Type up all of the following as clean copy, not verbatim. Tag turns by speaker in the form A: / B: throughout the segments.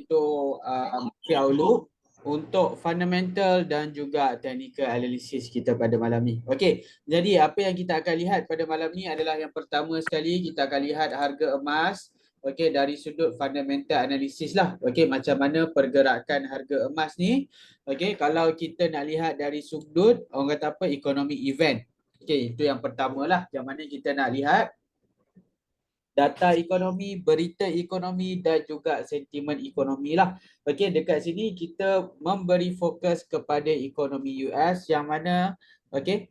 A: iaitu Fiaulu untuk fundamental dan juga technical analysis kita pada malam ni. Okey, jadi apa yang kita akan lihat pada malam ni adalah yang pertama sekali kita akan lihat harga emas. Okey, dari sudut fundamental analysis lah. Okey, macam mana pergerakan harga emas ni. Okey, kalau kita nak lihat dari sudut orang kata apa, economic event. Okey, itu yang pertama lah. Yang mana kita nak lihat data ekonomi, berita ekonomi dan juga sentimen ekonomi lah. Okey, dekat sini kita memberi fokus kepada ekonomi US yang mana okey,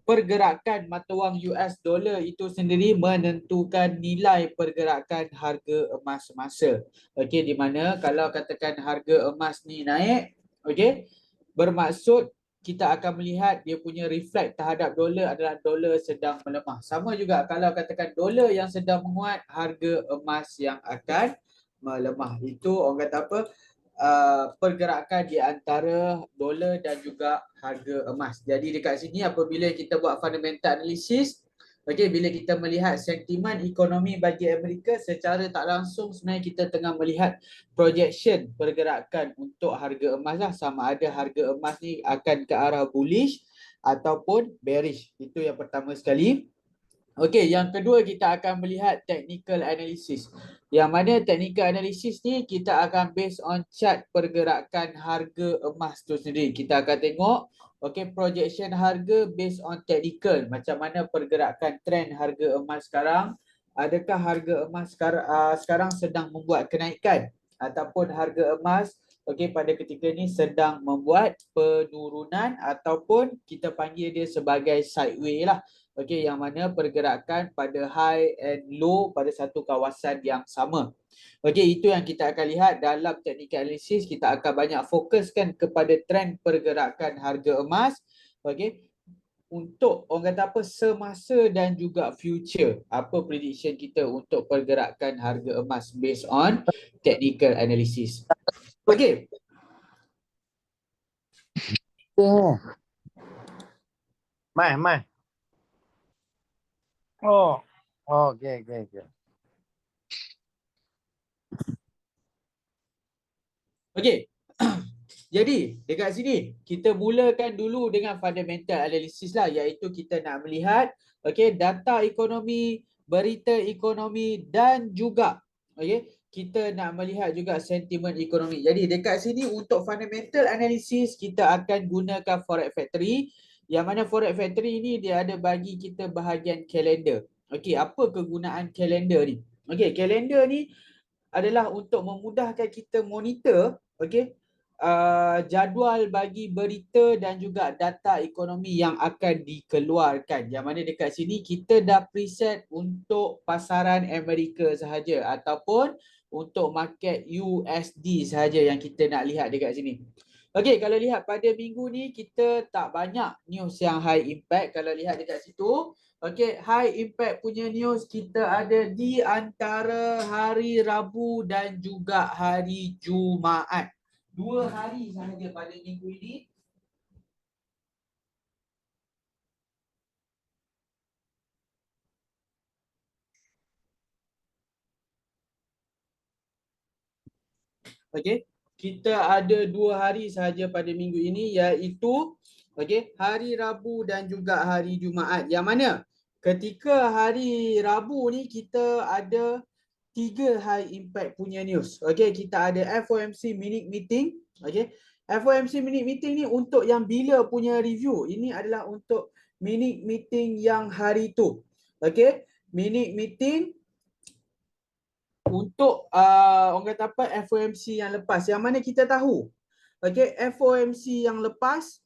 A: pergerakan mata wang US dollar itu sendiri menentukan nilai pergerakan harga emas semasa. Okey, di mana kalau katakan harga emas ni naik, okey, bermaksud kita akan melihat dia punya reflect terhadap dolar adalah dolar sedang melemah. Sama juga kalau katakan dolar yang sedang menguat, harga emas yang akan melemah. Itu orang kata apa? Pergerakan di antara dolar dan juga harga emas. Jadi dekat sini apabila kita buat fundamental analysis, okey, bila kita melihat sentimen ekonomi bagi Amerika secara tak langsung sebenarnya kita tengah melihat projection pergerakan untuk harga emas lah, sama ada harga emas ni akan ke arah bullish ataupun bearish. Itu yang pertama sekali. Okey, yang kedua kita akan melihat technical analysis. Yang mana technical analysis ni kita akan based on chart pergerakan harga emas tu sendiri. Kita akan tengok okey, projection harga based on technical. Macam mana pergerakan trend harga emas sekarang? Adakah harga emas sekarang sedang membuat kenaikan ataupun harga emas okey pada ketika ni sedang membuat penurunan ataupun kita panggil dia sebagai sideway lah. Okey, yang mana pergerakan pada high and low pada satu kawasan yang sama. Okey, itu yang kita akan lihat dalam technical analysis. Kita akan banyak fokuskan kepada trend pergerakan harga emas. Okey, untuk orang kata apa, semasa dan juga future. Apa prediction kita untuk pergerakan harga emas based on technical analysis. Okey.
B: Mai. Oh, okay.
A: Okey. Jadi dekat sini kita mulakan dulu dengan fundamental analysis lah, iaitu kita nak melihat okey, data ekonomi, berita ekonomi dan juga okey, kita nak melihat juga sentimen ekonomi. Jadi dekat sini untuk fundamental analysis kita akan gunakan Forex Factory, yang mana Forex Factory ni dia ada bagi kita bahagian kalender. Okey, apa kegunaan kalender ni? Okey, kalender ni adalah untuk memudahkan kita monitor okey, jadual bagi berita dan juga data ekonomi yang akan dikeluarkan. Yang mana dekat sini kita dah preset untuk pasaran Amerika sahaja ataupun untuk market USD sahaja yang kita nak lihat dekat sini. Okey, kalau lihat pada minggu ni kita tak banyak news yang high impact. Kalau lihat dekat situ, okey, high impact punya news kita ada di antara hari Rabu dan juga hari Jumaat. 2 hari sahaja pada minggu ini. Okey, kita ada 2 hari sahaja pada minggu ini, iaitu okey, hari Rabu dan juga hari Jumaat. Yang mana ketika hari Rabu ni kita ada 3 high impact punya news. Okey, kita ada FOMC minute meeting. Okey, FOMC minute meeting ni untuk yang bila punya review. Ini adalah untuk minute meeting yang hari tu. Okey, minute meeting untuk orang kata apa, FOMC yang lepas. Yang mana kita tahu, okey, FOMC yang lepas,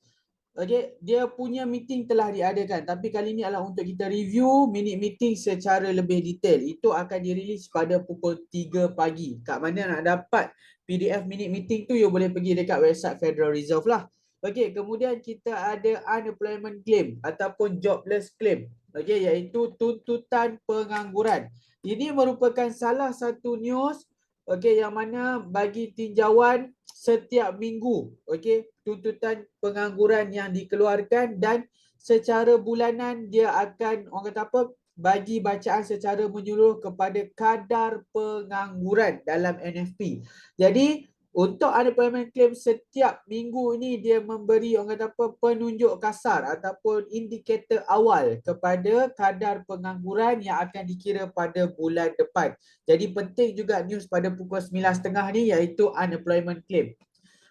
A: okey, dia punya meeting telah diadakan. Tapi kali ini adalah untuk kita review minute meeting secara lebih detail. Itu akan dirilis pada pukul 3 pagi. Kat mana nak dapat PDF minute meeting tu, you boleh pergi dekat website Federal Reserve lah. Okey, kemudian kita ada unemployment claim ataupun jobless claim. Okey, iaitu tuntutan pengangguran. Ini merupakan salah satu news okey, yang mana bagi tinjauan setiap minggu, okey, tuntutan pengangguran yang dikeluarkan dan secara bulanan dia akan orang kata apa, bagi bacaan secara menyeluruh kepada kadar pengangguran dalam NFP. Jadi untuk unemployment claim setiap minggu ini dia memberi orang kata apa, penunjuk kasar ataupun indikator awal kepada kadar pengangguran yang akan dikira pada bulan depan. Jadi penting juga news pada pukul 9.30 ni iaitu unemployment claim.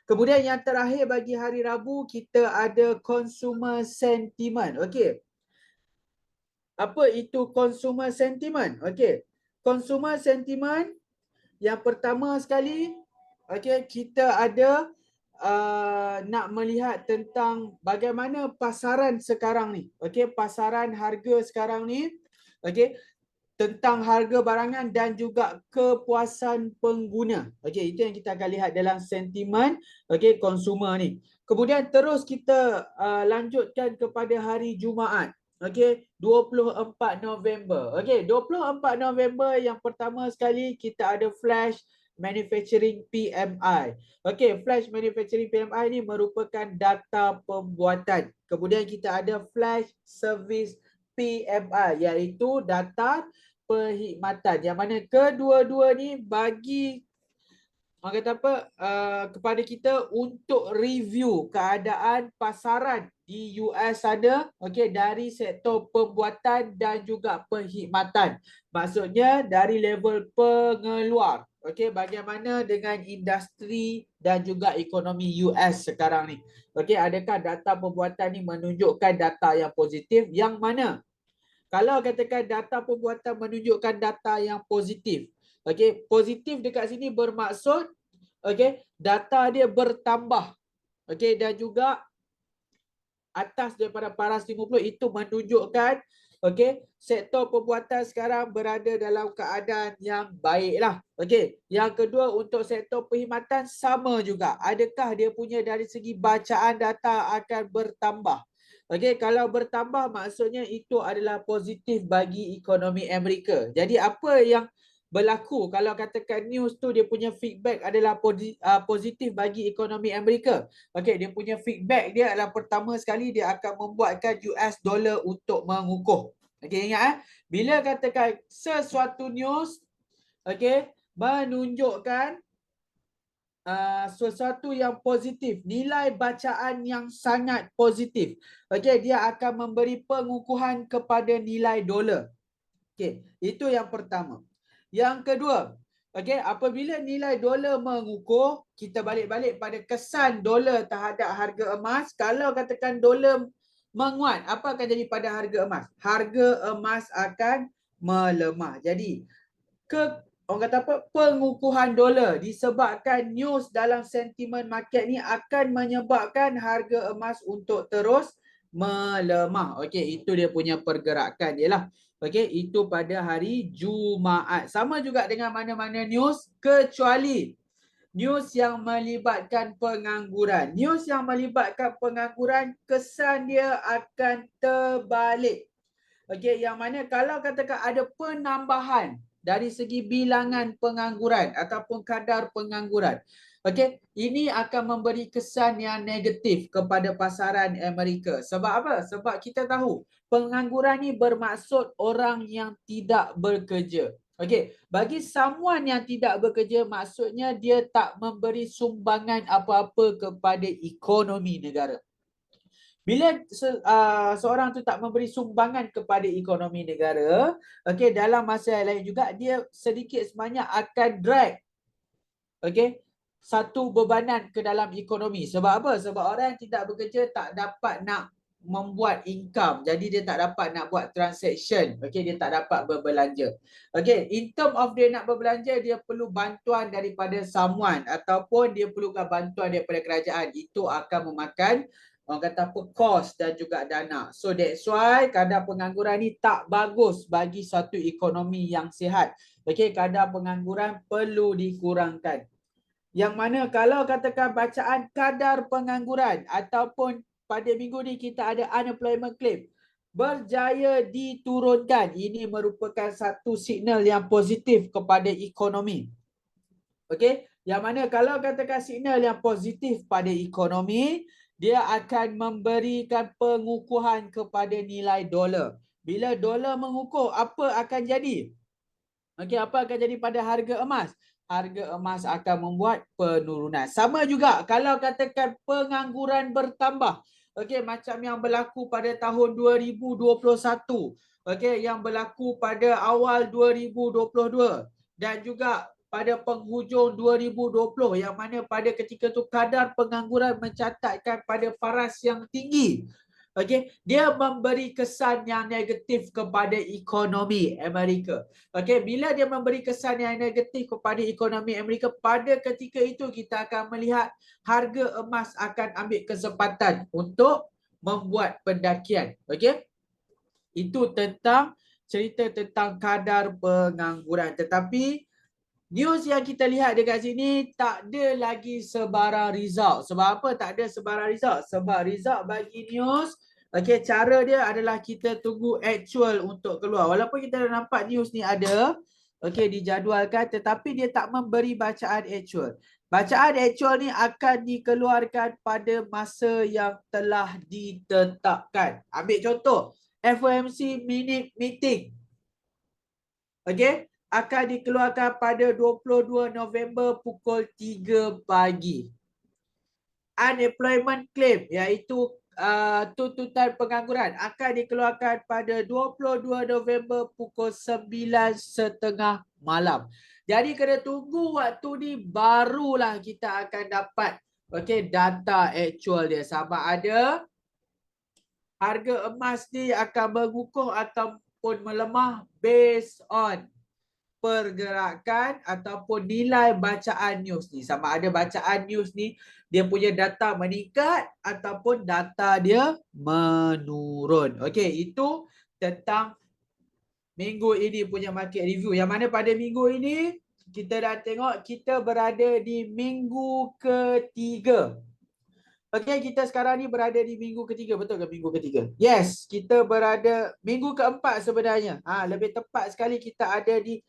A: Kemudian yang terakhir bagi hari Rabu kita ada consumer sentiment. Okey. Apa itu consumer sentiment? Okey. Consumer sentiment yang pertama sekali, okey, kita ada nak melihat tentang bagaimana pasaran sekarang ni. Okey, pasaran harga sekarang ni. Okey, tentang harga barangan dan juga kepuasan pengguna. Okey, itu yang kita akan lihat dalam sentimen okey consumer ni. Kemudian terus kita lanjutkan kepada hari Jumaat. Okey, 24 November. Okey, 24 November yang pertama sekali kita ada flash manufacturing PMI. Okey, flash manufacturing PMI ni merupakan data pembuatan. Kemudian kita ada flash service PMI iaitu data perkhidmatan, yang mana kedua-dua ni bagi orang kata apa kepada kita untuk review keadaan pasaran di US sana, okey, dari sektor pembuatan dan juga perkhidmatan. Maksudnya dari level pengeluar. Okey, bagaimana dengan industri dan juga ekonomi US sekarang ni. Okey, adakah data pembuatan ni menunjukkan data yang positif, yang mana kalau katakan data pembuatan menunjukkan data yang positif. Okey, positif dekat sini bermaksud okey, data dia bertambah. Okey, dan juga atas daripada paras 50 itu menunjukkan okey, sektor pembuatan sekarang berada dalam keadaan yang baiklah. Okey, yang kedua untuk sektor perkhidmatan sama juga. Adakah dia punya dari segi bacaan data akan bertambah? Okey, kalau bertambah maksudnya itu adalah positif bagi ekonomi Amerika. Jadi apa yang berlaku kalau katakan news tu dia punya feedback adalah positif bagi ekonomi Amerika? Okey, dia punya feedback dia adalah pertama sekali dia akan membuatkan US dollar untuk mengukuh. Okey, ingat bila katakan sesuatu news okey menunjukkan sesuatu yang positif, nilai bacaan yang sangat positif. Okey, dia akan memberi pengukuhan kepada nilai dolar. Okey, itu yang pertama. Yang kedua, okey, apabila nilai dolar mengukuh, kita balik-balik pada kesan dolar terhadap harga emas. Kalau katakan dolar menguat, apa akan jadi pada harga emas? Harga emas akan melemah. Jadi, orang kata apa? Pengukuhan dolar disebabkan news dalam sentimen market ni akan menyebabkan harga emas untuk terus melemah. Okey, itu dia punya pergerakan dia lah. Okey, itu pada hari Jumaat. Sama juga dengan mana-mana news kecuali news yang melibatkan pengangguran. News yang melibatkan pengangguran kesan dia akan terbalik. Okey, yang mana kalau katakan ada penambahan dari segi bilangan pengangguran ataupun kadar pengangguran. Okey, ini akan memberi kesan yang negatif kepada pasaran Amerika. Sebab apa? Sebab kita tahu pengangguran ni bermaksud orang yang tidak bekerja. Okey, bagi someone yang tidak bekerja maksudnya dia tak memberi sumbangan apa-apa kepada ekonomi negara. Bila seorang tu tak memberi sumbangan kepada ekonomi negara, okey, dalam masa yang lain juga dia sedikit sebanyak akan drag okey satu bebanan ke dalam ekonomi. Sebab apa? Sebab orang yang tidak bekerja tak dapat nak membuat income. Jadi dia tak dapat nak buat transaction. Okey, dia tak dapat berbelanja. Okey, in term of dia nak berbelanja, dia perlu bantuan daripada someone ataupun dia perlukan bantuan daripada kerajaan. Itu akan memakan orang kata apa, kos dan juga dana. So that's why kadar pengangguran ni tak bagus bagi suatu ekonomi yang sihat. Okey, kadar pengangguran perlu dikurangkan. Yang mana kalau katakan bacaan kadar pengangguran ataupun pada minggu ni kita ada unemployment claim berjaya diturunkan, ini merupakan satu signal yang positif kepada ekonomi. Okey, yang mana kalau katakan signal yang positif pada ekonomi, dia akan memberikan pengukuhan kepada nilai dolar. Bila dolar mengukuh, apa akan jadi? Okey, apa akan jadi pada harga emas? Harga emas akan membuat penurunan. Sama juga kalau katakan pengangguran bertambah. Okey, macam yang berlaku pada tahun 2021. Okey, yang berlaku pada awal 2022 dan juga pada penghujung 2020 yang mana pada ketika itu kadar pengangguran mencatatkan pada paras yang tinggi. Okey, dia memberi kesan yang negatif kepada ekonomi Amerika. Okey, bila dia memberi kesan yang negatif kepada ekonomi Amerika, pada ketika itu kita akan melihat harga emas akan ambil kesempatan untuk membuat pendakian. Okey, itu tentang cerita tentang kadar pengangguran. Tetapi news yang kita lihat dekat sini tak ada lagi sebarang result. Sebab apa tak ada sebarang result? Sebab result bagi news, okey, cara dia adalah kita tunggu actual untuk keluar. Walaupun kita dah nampak news ni ada, okey, dijadualkan, tetapi dia tak memberi bacaan actual. Bacaan actual ni akan dikeluarkan pada masa yang telah ditetapkan. Ambil contoh, FOMC minute meeting. Okey, akan dikeluarkan pada 22 November pukul 3 pagi. Unemployment claim iaitu tuntutan pengangguran akan dikeluarkan pada 22 November pukul 9.30 malam. Jadi kena tunggu waktu ni barulah kita akan dapat data actual dia, sama ada harga emas ni akan mengukuh ataupun melemah based on pergerakan ataupun nilai bacaan news ni. Sama ada bacaan news ni dia punya data meningkat ataupun data dia menurun. Okey, itu tentang minggu ini punya market review. Yang mana pada minggu ini kita dah tengok kita berada di minggu ketiga. Okey, kita sekarang ni berada di minggu ketiga. Betul ke minggu ketiga? Yes, kita berada minggu keempat sebenarnya. Lebih tepat sekali kita ada di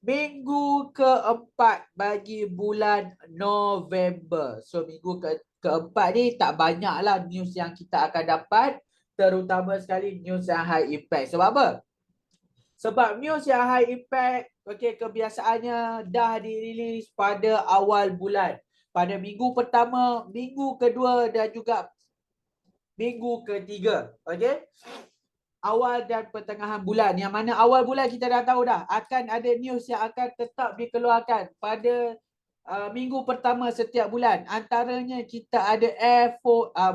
A: minggu keempat bagi bulan November. So minggu keempat ni tak banyaklah news yang kita akan dapat, terutama sekali news yang high impact. Sebab apa? Sebab news yang high impact kebiasaannya dah dirilis pada awal bulan. Pada minggu pertama, minggu kedua dan juga minggu ketiga. Okey? Awal dan pertengahan bulan, yang mana awal bulan kita dah tahu dah akan ada news yang akan tetap dikeluarkan pada minggu pertama setiap bulan. Antaranya kita ada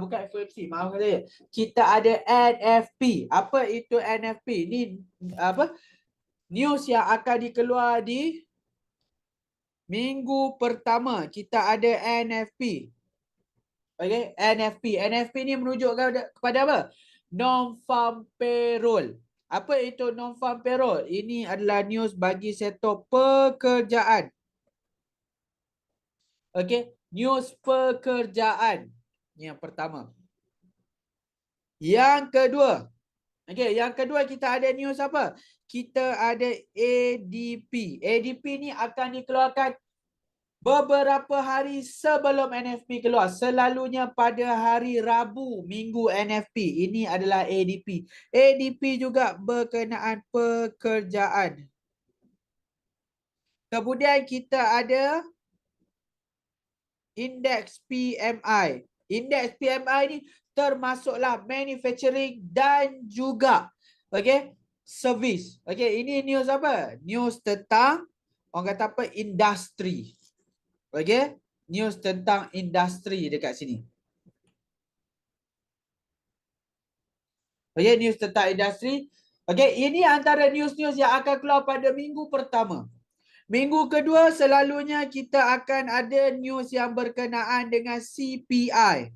A: bukan FOMC, maaf saya. Kita ada NFP. Apa itu NFP? Ni apa? News yang akan dikeluar di minggu pertama. Kita ada NFP. Okey, NFP. NFP ni merujuk kepada apa? Non-farm payroll. Apa itu non-farm payroll? Ini adalah news bagi sektor pekerjaan. Okey, news pekerjaan. Yang pertama. Yang kedua. Okey, yang kedua kita ada news apa? Kita ada ADP. ADP ni akan dikeluarkan beberapa hari sebelum NFP keluar. Selalunya pada hari Rabu minggu NFP. Ini adalah ADP. ADP juga berkenaan pekerjaan. Kemudian kita ada indeks PMI. Indeks PMI ni termasuklah manufacturing dan juga service. Ini news apa? News tentang orang kata apa? Industri. News tentang industri dekat sini. News tentang industri. Ini antara news-news yang akan keluar pada minggu pertama. Minggu kedua selalunya kita akan ada news yang berkenaan dengan CPI.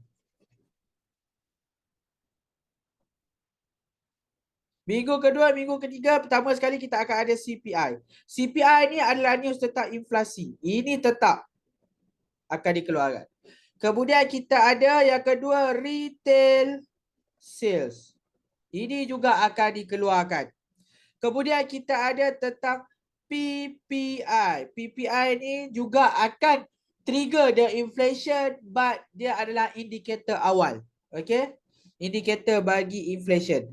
A: Minggu kedua, minggu ketiga, pertama sekali kita akan ada CPI. CPI ni adalah news tentang inflasi. Ini tetap akan dikeluarkan. Kemudian kita ada yang kedua, retail sales. Ini juga akan dikeluarkan. Kemudian kita ada tentang PPI. PPI ni juga akan trigger the inflation, but dia adalah indikator awal. Indikator bagi inflation.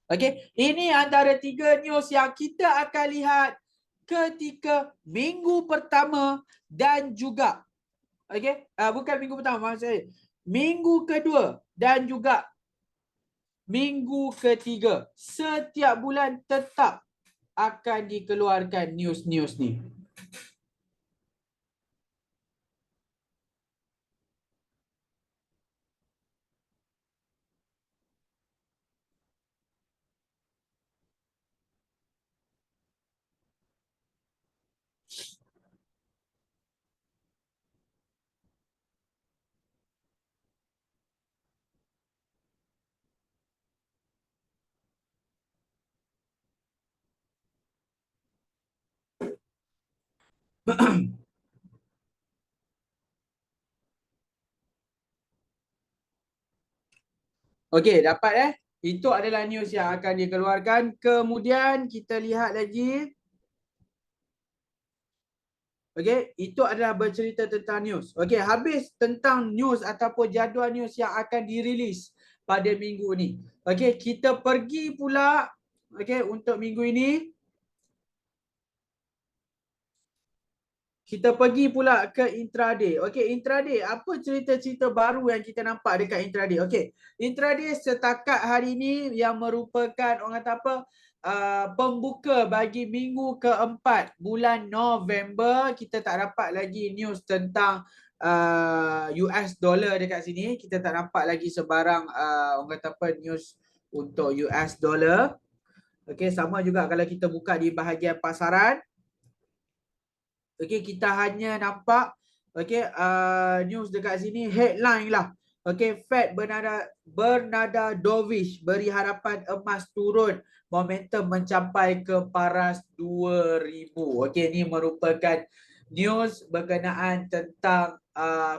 A: Okey, ini antara 3 news yang kita akan lihat ketika minggu pertama dan juga bukan minggu pertama, maksud saya minggu kedua dan juga minggu ketiga. Setiap bulan tetap akan dikeluarkan news-news ni. Okey, dapat Itu adalah news yang akan dikeluarkan. Kemudian kita lihat lagi. Okey, itu adalah bercerita tentang news. Okey, habis tentang news ataupun jadual news yang akan dirilis pada minggu ni. Okey, kita pergi pula untuk minggu ini. Kita pergi pula ke intraday. Okey, intraday, apa cerita-cerita baru yang kita nampak dekat intraday? Okey, intraday setakat hari ini yang merupakan orang kata apa? Pembuka bagi minggu keempat bulan November. Kita tak dapat lagi news tentang US dollar dekat sini. Kita tak nampak lagi sebarang orang kata apa news untuk US dollar. Okey, sama juga kalau kita buka di bahagian pasaran. Okey, kita hanya nampak news dekat sini headline lah. Okey, Fed bernada dovish beri harapan emas turun, momentum mencapai ke paras 2000. Okey, ini merupakan news berkenaan tentang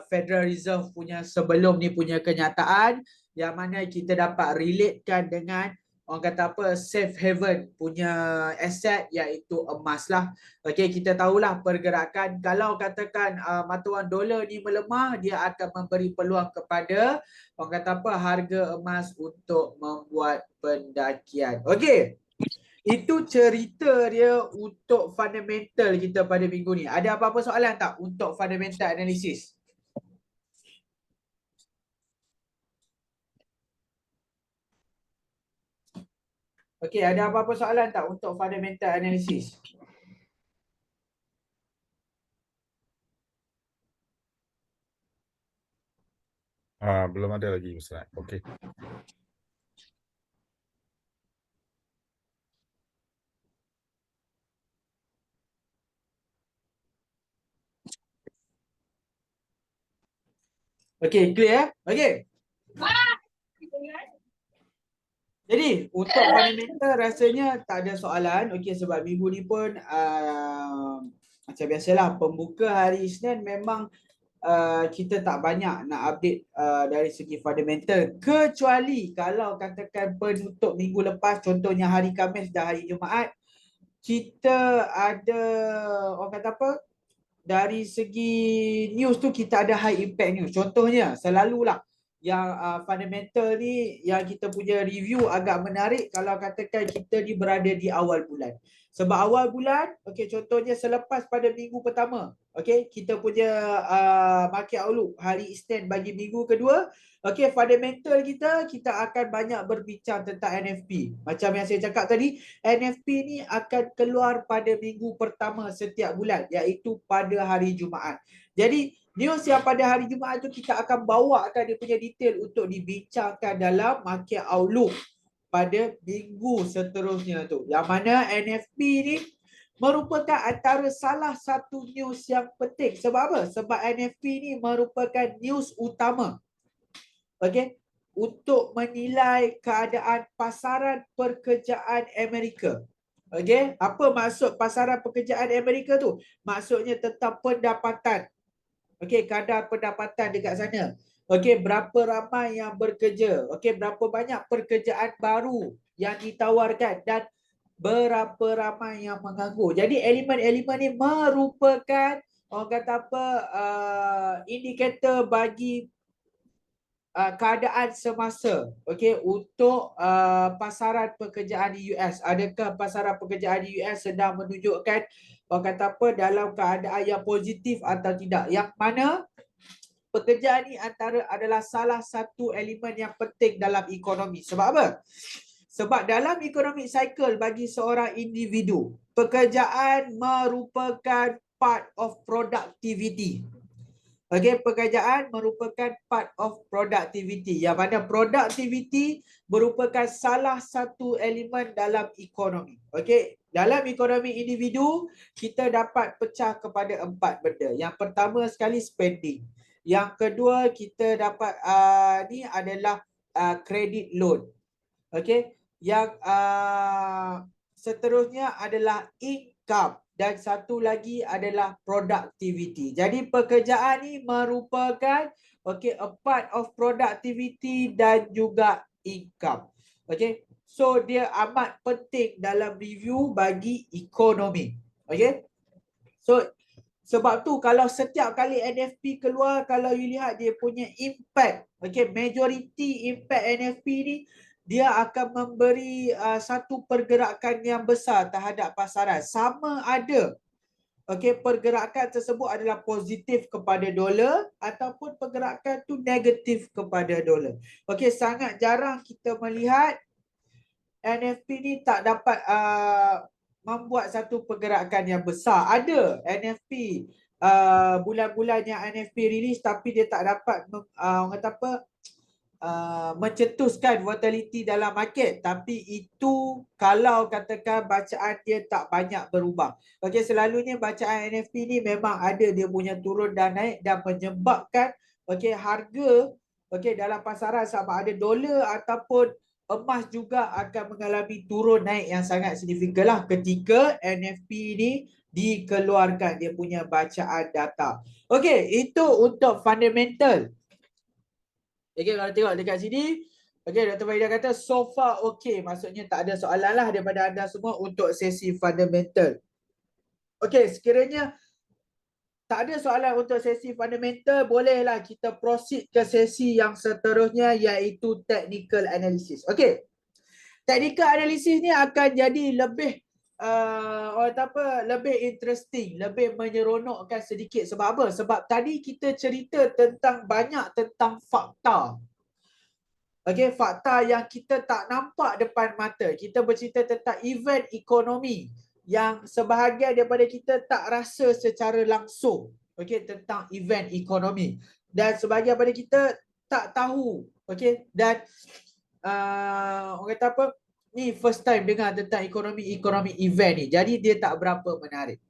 A: Federal Reserve punya sebelum ni punya kenyataan yang mana kita dapat relatekan dengan orang kata apa safe haven punya aset iaitu emas lah. Okey, kita tahulah pergerakan kalau katakan mata wang dolar ni melemah, dia akan memberi peluang kepada orang kata apa harga emas untuk membuat pendakian. Okey. Itu cerita dia untuk fundamental kita pada minggu ni. Ada apa-apa soalan tak untuk fundamental analysis? Okey, ada apa-apa soalan tak untuk fundamental analysis?
C: Belum ada lagi Ustaz. Okey.
A: Okey, clear Okey. Jadi untuk fundamental rasanya tak ada soalan. Okey, sebab minggu ni pun macam biasalah pembuka hari Isnin memang kita tak banyak nak update dari segi fundamental, kecuali kalau katakan penutup minggu lepas, contohnya hari Khamis dan hari Jumaat, kita ada orang kata apa, dari segi news tu kita ada high impact news. Contohnya selalulah yang fundamental ni yang kita punya review agak menarik kalau katakan kita ni berada di awal bulan. Sebab awal bulan, okey, contohnya selepas pada minggu pertama, okey, kita punya market outlook hari Isnin bagi minggu kedua, okey, fundamental kita akan banyak berbincang tentang NFP. Macam yang saya cakap tadi, NFP ni akan keluar pada minggu pertama setiap bulan, iaitu pada hari Jumaat. Jadi news yang pada hari Jumaat tu kita akan bawakan dia punya detail untuk dibincangkan dalam market outlook pada minggu seterusnya tu. Yang mana NFP ni merupakan antara salah satu news yang penting. Sebab apa? Sebab NFP ni merupakan news utama. Okey, untuk menilai keadaan pasaran pekerjaan Amerika. Okey, apa maksud pasaran pekerjaan Amerika tu? Maksudnya tentang pendapatan. Okey, kadar pendapatan dekat sana. Okey, berapa ramai yang bekerja? Okey, berapa banyak pekerjaan baru yang ditawarkan dan berapa ramai yang menganggur. Jadi elemen-elemen ni merupakan orang kata apa indikator bagi keadaan semasa, okey, untuk pasaran pekerjaan di US. Adakah pasaran pekerjaan di US sedang menunjukkan orang kata apa dalam keadaan yang positif atau tidak? Yang mana pekerjaan ni adalah salah satu elemen yang penting dalam ekonomi. Sebab apa? Sebab dalam economic cycle bagi seorang individu, pekerjaan merupakan part of productivity. Okey, pekerjaan merupakan part of productivity. Yang mana productivity merupakan salah satu elemen dalam ekonomi. Okey, dalam ekonomi individu, kita dapat pecah kepada 4 benda. Yang pertama sekali spending. Yang kedua, kita dapat ni adalah credit loan. Okey, yang seterusnya adalah income. Dan satu lagi adalah productivity. Jadi pekerjaan ni merupakan a part of productivity dan juga income. Okay. So dia amat penting dalam review bagi ekonomi. Okay. So sebab tu kalau setiap kali NFP keluar, kalau you lihat dia punya impact, okay, majority impact NFP ni, dia akan memberi satu pergerakan yang besar terhadap pasaran. Sama ada pergerakan tersebut adalah positif kepada dolar ataupun pergerakan tu negatif kepada dolar. Sangat jarang kita melihat NFP ni tak dapat membuat satu pergerakan yang besar. Ada NFP bulan-bulan yang NFP rilis tapi dia tak dapat mencetuskan volatility dalam market, tapi itu kalau katakan bacaan dia tak banyak berubah. Selalunya bacaan NFP ni memang ada dia punya turun dan naik dan menyebabkan harga dalam pasaran sama ada dolar ataupun emas juga akan mengalami turun naik yang sangat signifikan lah ketika NFP ni dikeluarkan dia punya bacaan data. Itu untuk fundamental. Kalau tengok dekat sini, Dr. Farida kata so far okay. Maksudnya tak ada soalan lah daripada anda semua untuk sesi fundamental. Sekiranya tak ada soalan untuk sesi fundamental, bolehlah kita proceed ke sesi yang seterusnya iaitu technical analysis. Technical analysis ni akan jadi lebih lebih interesting, lebih menyeronokkan sedikit. Sebab apa? Sebab tadi kita cerita banyak tentang fakta. Fakta yang kita tak nampak depan mata. Kita bercerita tentang event ekonomi yang sebahagian daripada kita tak rasa secara langsung tentang event ekonomi, dan sebahagian daripada kita tak tahu. Dan orang kata apa, ni first time dengar tentang ekonomi event ni, jadi dia tak berapa menarik.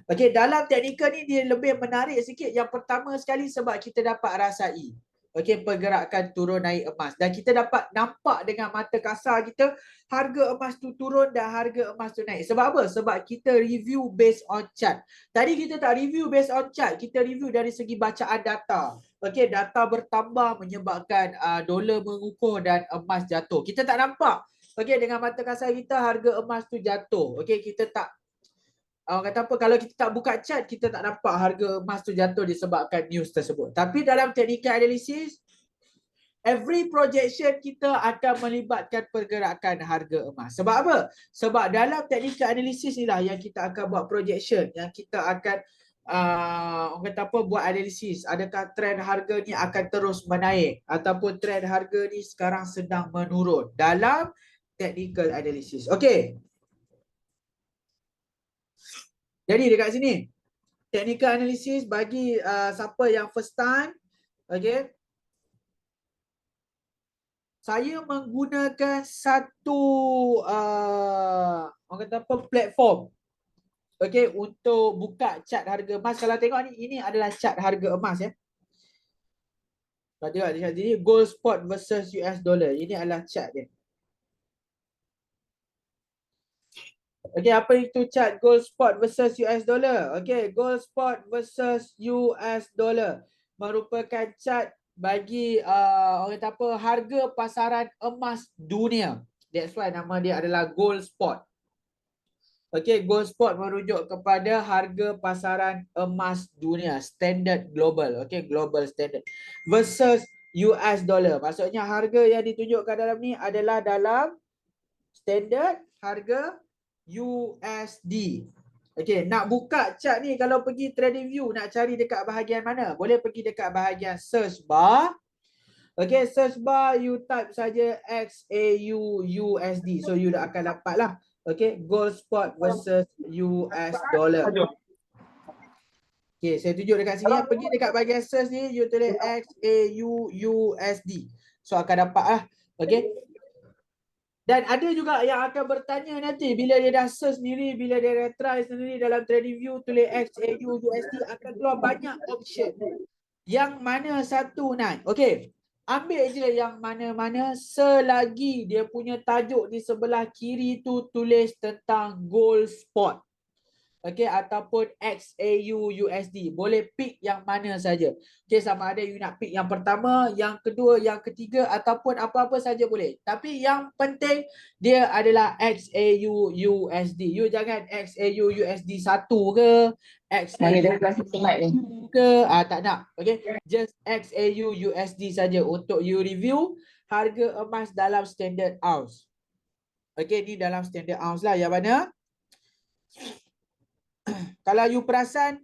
A: Dalam teknikal ni dia lebih menarik sikit. Yang pertama sekali sebab kita dapat rasai pergerakan turun naik emas, dan kita dapat nampak dengan mata kasar kita harga emas tu turun dan harga emas tu naik. Sebab apa? Sebab kita review based on chart. Tadi kita tak review based on chart, kita review dari segi bacaan data. Data bertambah menyebabkan dolar mengukuh dan emas jatuh. Kita tak nampak dengan mata kasar kita harga emas tu jatuh. Kita tak kata apa, kalau kita tak buka chart, kita tak nampak harga emas tu jatuh disebabkan news tersebut. Tapi dalam technical analysis, every projection kita akan melibatkan pergerakan harga emas. Sebab apa? Sebab dalam technical analysis ni lah yang kita akan buat projection, yang kita akan buat analisis. Adakah trend harga ni akan terus menaik ataupun trend harga ni sekarang sedang menurun dalam technical analysis. Jadi dekat sini technical analysis bagi siapa yang first time, saya menggunakan satu platform untuk buka chart harga emas. Kalau tengok ni, ini adalah chart harga emas ya. Kalau tengok dekat sini gold spot versus US dollar, ini adalah chart dia. Apa itu chart gold spot versus US dollar? Gold spot versus US dollar merupakan chart bagi harga pasaran emas dunia. That's why nama dia adalah gold spot. Gold spot merujuk kepada harga pasaran emas dunia, standard global, global standard, versus US dollar. Maksudnya harga yang ditunjukkan dalam ni adalah dalam standard harga USD. Okey, nak buka chart ni kalau pergi TradingView nak cari dekat bahagian mana? Boleh pergi dekat bahagian search bar. Okey, search bar you type saja XAU USD. So you dah akan dapat lah. Okey, gold spot versus US dollar. Okey, saya tunjuk dekat sini. Pergi dekat bahagian search ni, you tulis XAU USD. So akan dapat lah. Okey. Dan ada juga yang akan bertanya nanti bila dia dah search sendiri, bila dia dah try sendiri dalam TradingView tulis XAU USD akan keluar banyak option. Yang mana satu naik? Okey. Ambil je yang mana-mana selagi dia punya tajuk di sebelah kiri tu tulis tentang gold spot. Okey, ataupun XAU USD. Boleh pick yang mana saja. Okey, sama ada you nak pick yang pertama, yang kedua, yang ketiga ataupun apa-apa saja boleh. Tapi yang penting dia adalah XAU USD. You jangan XAU USD 1 ke, XAU ke, tak nak. Okey, just XAU USD saja untuk you review harga emas dalam standard ounce. Okey, ni dalam standard ounce lah yang mana kalau you perasan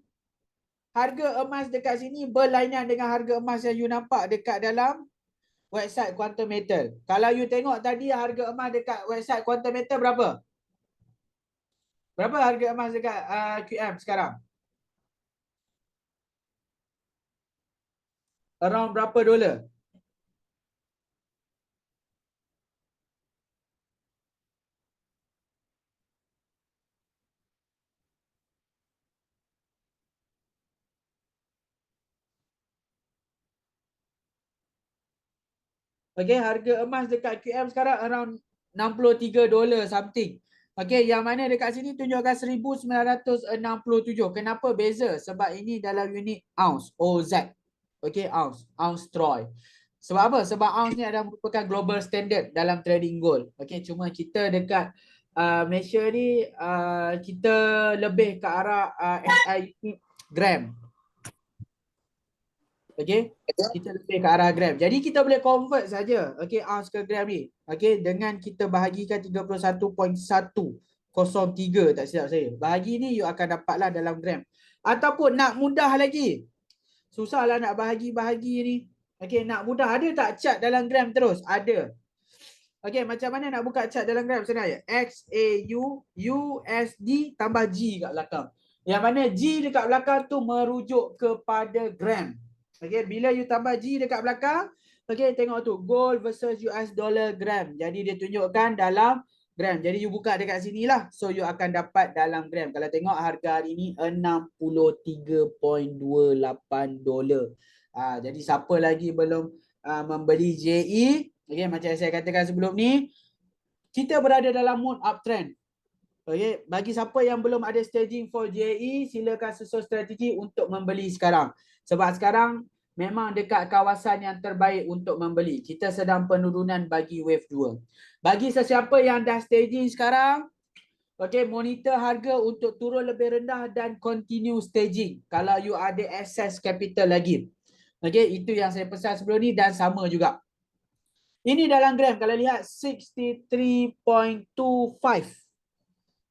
A: harga emas dekat sini berlainan dengan harga emas yang you nampak dekat dalam website Quantum Metal. Kalau you tengok tadi harga emas dekat website Quantum Metal berapa? Berapa harga emas dekat QM sekarang? Around berapa dolar? Okay, harga emas dekat QM sekarang around 63 dolar something. Okay, yang mana dekat sini tunjukkan 1967. Kenapa beza? Sebab ini dalam unit ounce, OZ. Okay, ounce, ounce troy. Sebab apa? Sebab ounce ni adalah merupakan global standard dalam trading gold. Okay, cuma kita dekat Malaysia ni kita lebih ke arah SI unit gram. Okay, kita lebih ke arah gram. Jadi kita boleh convert saja, okay, ounce ke gram ni. Okay, dengan kita bahagikan 31.103, tak silap saya. Bahagi ni you akan dapatlah dalam gram. Ataupun nak mudah lagi, susahlah nak bahagi-bahagi ni. Okay, nak mudah, ada tak chart dalam gram terus? Ada. Okay, macam mana nak buka chart dalam gram? Senang je. XAU USD tambah G kat belakang. Yang mana G dekat belakang tu merujuk kepada gram. Okay, bila you tambah G dekat belakang, okay, tengok tu, gold versus US dollar gram. Jadi dia tunjukkan dalam gram. Jadi you buka dekat sini lah. So you akan dapat dalam gram. Kalau tengok harga hari ni 63.28 dolar. Jadi siapa lagi belum membeli JE, okay, macam saya katakan sebelum ni, kita berada dalam mood uptrend. Okay, bagi siapa yang belum ada staging for JE, silakan susun strategi untuk membeli sekarang. Sebab sekarang memang dekat kawasan yang terbaik untuk membeli. Kita sedang penurunan bagi wave 2. Bagi sesiapa yang dah staging sekarang, okay, monitor harga untuk turun lebih rendah dan continue staging kalau you ada access capital lagi. Okay, itu yang saya pesan sebelum ni dan sama juga. Ini dalam gram, kalau lihat 63.25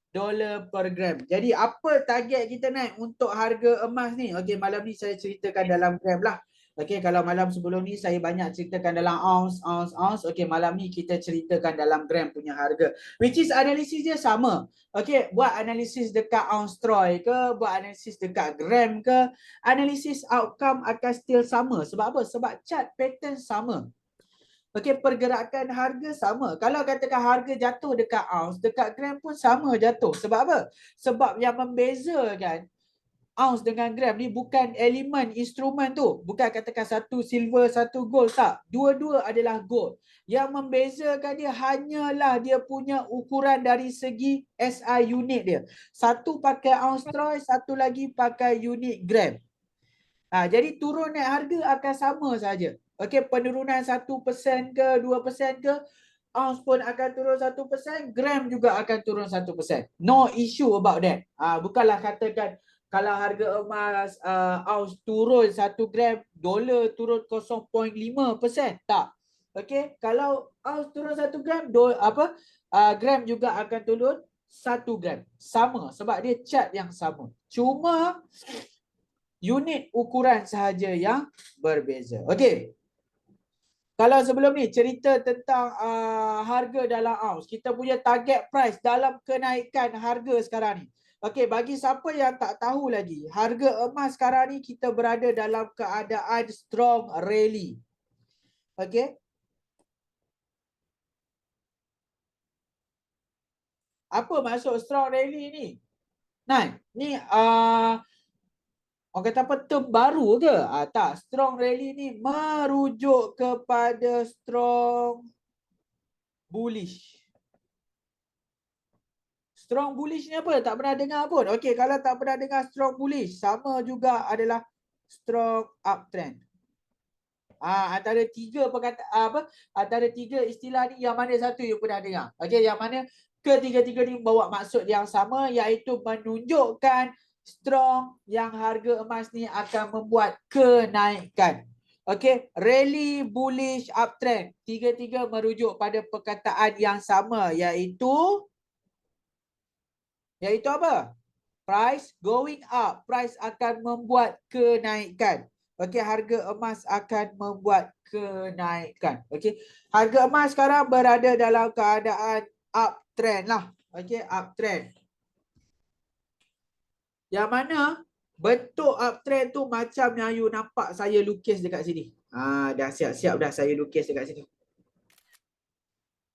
A: dolar per gram. Jadi apa target kita naik untuk harga emas ni? Okey, malam ni saya ceritakan dalam gram lah. Okey, kalau malam sebelum ni saya banyak ceritakan dalam ounce. Okey, malam ni kita ceritakan dalam gram punya harga. Which is analisis dia sama. Okey, buat analisis dekat ounce troy ke, buat analisis dekat gram ke, analisis outcome akan still sama. Sebab apa? Sebab chart pattern sama. Okey, pergerakan harga sama. Kalau katakan harga jatuh dekat ounce, dekat gram pun sama jatuh. Sebab apa? Sebab yang membezakan ounce dengan gram ni bukan elemen instrumen tu. Bukan katakan satu silver, satu gold, tak. Dua-dua adalah gold. Yang membezakan dia hanyalah dia punya ukuran dari segi SI unit dia. Satu pakai ounce troy, satu lagi pakai unit gram. Jadi turun naik harga akan sama saja. Okey, penurunan 1% ke 2% ke, ounce pun akan turun 1%, gram juga akan turun 1%. No issue about that. Bukanlah katakan Kalau harga emas ounce turun 1 gram, dolar turun 0.5%. Tak. Okey, kalau ounce turun 1 gram, gram juga akan turun 1 gram. Sama sebab dia chart yang sama. Cuma unit ukuran sahaja yang berbeza. Okey. Kalau sebelum ni cerita tentang harga dalam ounce, kita punya target price dalam kenaikan harga sekarang ni. Okey, bagi siapa yang tak tahu lagi, harga emas sekarang ni kita berada dalam keadaan strong rally. Okey. Apa maksud strong rally ni? Nah, ni orang kata apa, term baru ke? Tak, strong rally ni merujuk kepada strong bullish. Strong bullish ni apa? Tak pernah dengar pun. Okey, kalau tak pernah dengar strong bullish, sama juga adalah strong uptrend. Antara tiga antara tiga istilah ni, yang mana satu you pernah dengar? Okey, yang mana ketiga-tiga ni bawa maksud yang sama, iaitu menunjukkan strong yang harga emas ni akan membuat kenaikan. Okey, rally, bullish, uptrend. Tiga-tiga merujuk pada perkataan yang sama, iaitu apa? Price going up. Price akan membuat kenaikan. Okey, harga emas akan membuat kenaikan. Okey, harga emas sekarang berada dalam keadaan uptrend lah. Okey, uptrend. Yang mana bentuk uptrend tu macam yang you nampak saya lukis dekat sini. Dah siap-siap dah saya lukis dekat sini.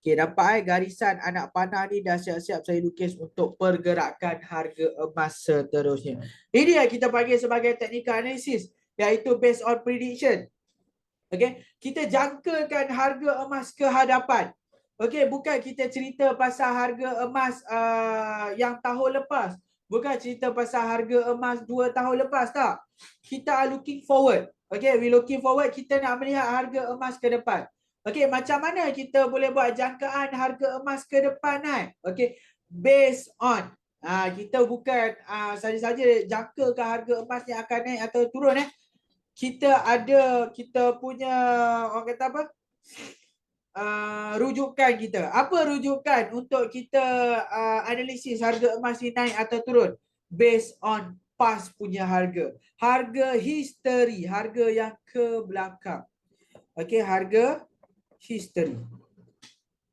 A: Okey, nampak garisan anak panah ni dah siap-siap saya lukis untuk pergerakan harga emas seterusnya. Ini yang kita panggil sebagai technical analysis, iaitu based on prediction. Okey, kita jangkakan harga emas ke hadapan. Okey, bukan kita cerita pasal harga emas yang tahun lepas. Bukan cerita pasal harga emas 2 tahun lepas, tak. Kita are looking forward. Okey, we looking forward, kita nak melihat harga emas ke depan. Okey, macam mana kita boleh buat jangkaan harga emas ke depan kan? Okey, based on kita bukan saja-saja jangkakan harga emas yang akan naik atau turun kita punya orang kata apa? Rujukan kita. Apa rujukan untuk kita analisis harga emas ni naik atau turun? Based on past punya harga. Harga history, harga yang ke belakang. Okey, harga history.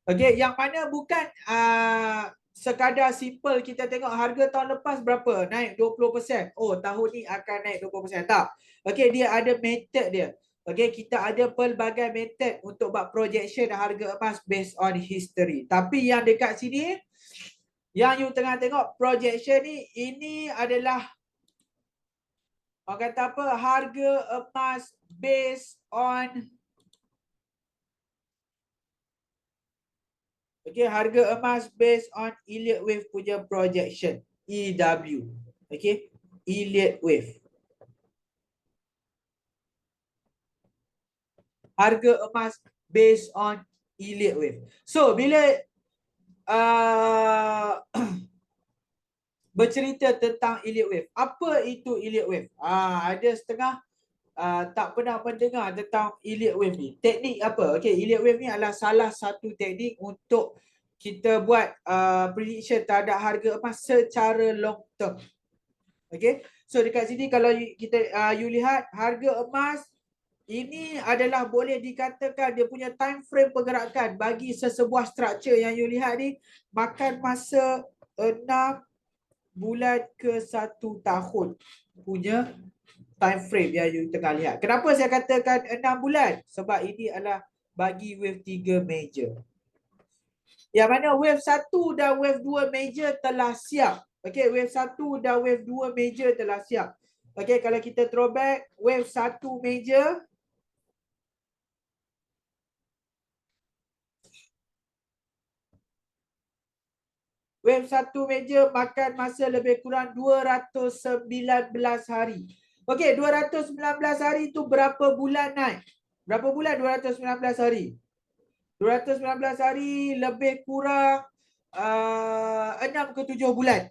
A: Okey, yang mana bukan sekadar simple kita tengok harga tahun lepas berapa, naik 20%. Oh, tahun ni akan naik 20%. Tak. Okey, dia ada method dia. Okey, kita ada pelbagai method untuk buat projection harga emas based on history. Tapi yang dekat sini, yang you tengah tengok projection ni, ini adalah orang kata apa, harga emas based on harga emas based on Elliott Wave punya projection, EW. Okey, Elliott Wave. Harga emas based on Elliott Wave. So bila bercerita tentang Elliott Wave, apa itu Elliott Wave? Ada setengah tak pernah mendengar tentang Elliott Wave ni. Teknik apa? Okey, Elliott Wave ni adalah salah satu teknik untuk kita buat prediction terhadap harga emas secara long term. Okey. So dekat sini kalau you lihat harga emas ini adalah boleh dikatakan dia punya time frame pergerakan bagi sesebuah structure yang you lihat ni makan masa 6 bulan ke 1 tahun punya time frame yang you tengah lihat. Kenapa saya katakan 6 bulan? Sebab ini adalah bagi wave 3 major. Yang mana wave 1 dan wave 2 major telah siap. Okey, wave 1 dan wave 2 major telah siap. Okey, kalau kita throwback, wave 1 major wave 1 major makan masa lebih kurang 219 hari. Okey, 219 hari tu berapa bulan naik? Berapa bulan 219 hari? 219 hari lebih kurang 6 ke 7 bulan.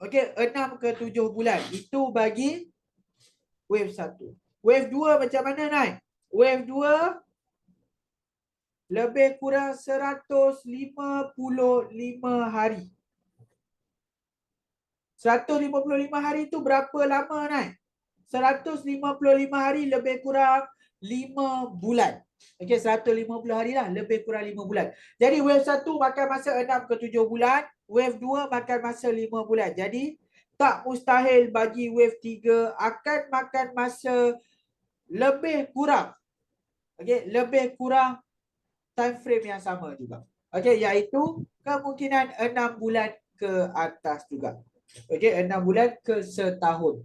A: Okey, 6 ke 7 bulan. Itu bagi wave 1. Wave 2 macam mana naik? Wave 2 lebih kurang 155 hari. 155 hari tu berapa lama naik? 155 hari lebih kurang 5 bulan. Okey, 150 hari lah, lebih kurang 5 bulan. Jadi wave 1 makan masa 6 ke 7 bulan, wave 2 makan masa 5 bulan. Jadi tak mustahil bagi wave 3 akan makan masa lebih kurang. Okey, lebih kurang time frame yang sama juga. Okey, iaitu kemungkinan 6 bulan ke atas juga. Okey, 6 bulan ke setahun.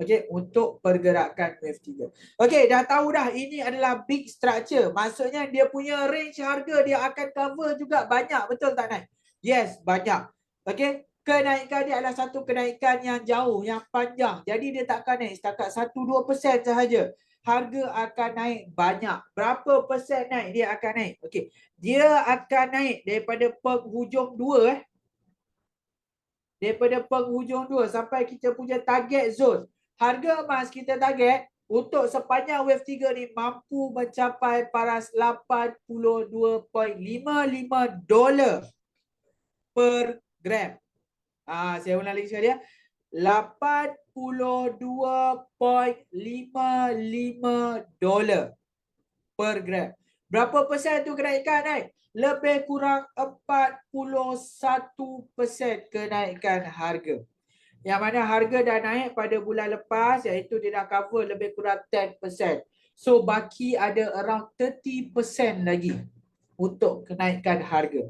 A: Okey, untuk pergerakan wave 3. Okey, dah tahu dah ini adalah big structure. Maksudnya dia punya range harga dia akan cover juga banyak. Betul tak, Nai? Yes, banyak. Okey, kenaikan dia adalah satu kenaikan yang jauh, yang panjang. Jadi dia takkan naik setakat 1-2% sahaja. Harga akan naik banyak. Berapa persen naik dia akan naik? Okey, dia akan naik daripada penghujung 2 daripada penghujung 2 sampai kita punya target zone. Harga emas kita target untuk sepanjang wave 3 ni mampu mencapai paras $82.55 per gram. Saya ulang lagi sekali ya. $82.55 per gram. Berapa persen tu kenaikan naik? Lebih kurang 41% kenaikan harga. Yang mana harga dah naik pada bulan lepas, iaitu dia dah cover lebih kurang 10%. So baki ada around 30% lagi untuk kenaikan harga.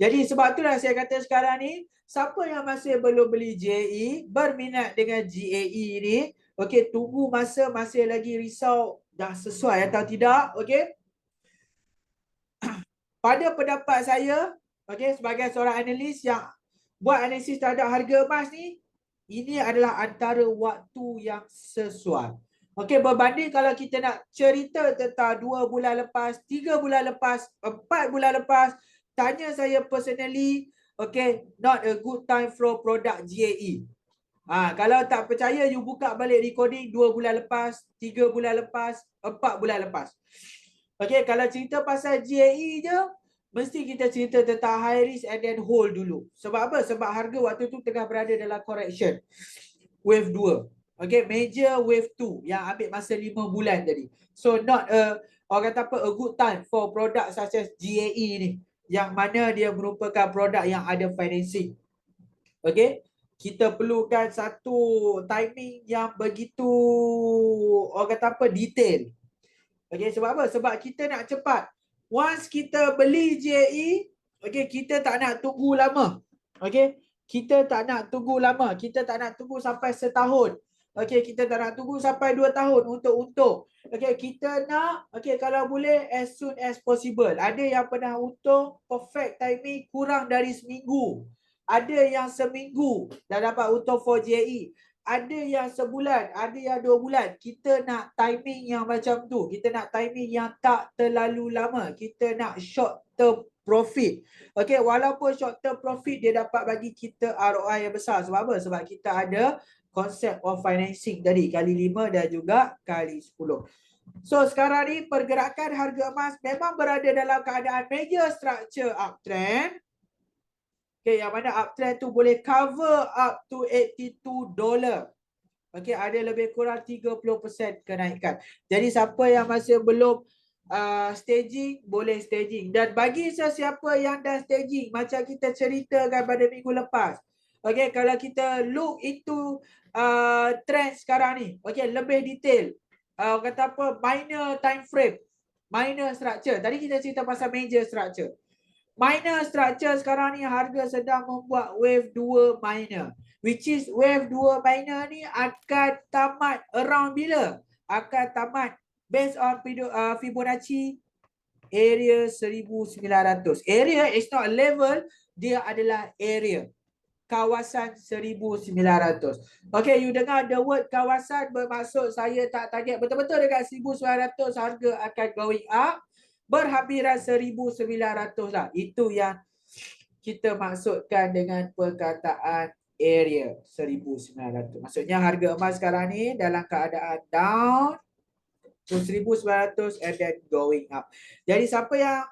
A: Jadi sebab itulah saya kata sekarang ni, siapa yang masih belum beli GAE, berminat dengan GAE ni, okey, tunggu masa masih lagi risau dah sesuai atau tidak, okey. Pada pendapat saya, okey, sebagai seorang analis yang buat analisis terhadap harga emas ni, ini adalah antara waktu yang sesuai. Okey, berbanding kalau kita nak cerita tentang 2 bulan lepas, 3 bulan lepas, 4 bulan lepas, tanya saya personally, okey, not a good time for product GAE. Kalau tak percaya, you buka balik recording 2 bulan lepas, 3 bulan lepas, 4 bulan lepas. Okey, kalau cerita pasal GAE je, mesti kita cerita tentang high risk and then hold dulu. Sebab apa? Sebab harga waktu tu tengah berada dalam correction. Wave 2. Okay, major wave 2 yang ambil masa 5 bulan tadi. So not orang kata apa, a good time for product such as GAE ni. Yang mana dia merupakan produk yang ada financing. Okay, kita perlukan satu timing yang begitu, orang kata apa, detail. Okay, sebab apa? Sebab kita nak cepat. Once kita beli GAE, okay, kita tak nak tunggu lama. Okay, kita tak nak tunggu lama. Kita tak nak tunggu sampai setahun. Okay, kita tak nak tunggu sampai 2 tahun untuk untung. Okay, kita nak, okay, kalau boleh as soon as possible. Ada yang pernah untung, perfect timing kurang dari seminggu. Ada yang seminggu dah dapat untung for GAE. Ada yang sebulan, ada yang 2 bulan. Kita nak timing yang macam tu. Kita nak timing yang tak terlalu lama. Kita nak short term profit. Okay, walaupun short term profit dia dapat bagi kita ROI yang besar. Sebab apa? Sebab kita ada konsep of financing tadi. Kali 5 dan juga kali 10. So sekarang ni pergerakan harga emas memang berada dalam keadaan major structure uptrend. Okay, yang mana uptrend tu boleh cover up to $82. Okay, ada lebih kurang 30% kenaikan. Jadi siapa yang masih belum staging, boleh staging. Dan bagi sesiapa yang dah staging, macam kita ceritakan pada minggu lepas. Okay, kalau kita look into trend sekarang ni, okay, lebih detail. Kata apa, minor time frame, minor structure. Tadi kita cerita pasal major structure. Minor structure sekarang ni harga sedang membuat wave 2 minor. Which is wave 2 minor ni akan tamat around bila? Akan tamat based on Fibonacci area 1900. Area is not level, dia adalah area. Kawasan 1900. Okay, you dengar the word kawasan, bermaksud saya tak target betul-betul dekat 1900 harga akan going up. Berhampiran 1900 lah. Itu yang kita maksudkan dengan perkataan area 1,900. Maksudnya harga emas sekarang ni dalam keadaan down to 1,900 and then going up. Jadi siapa yang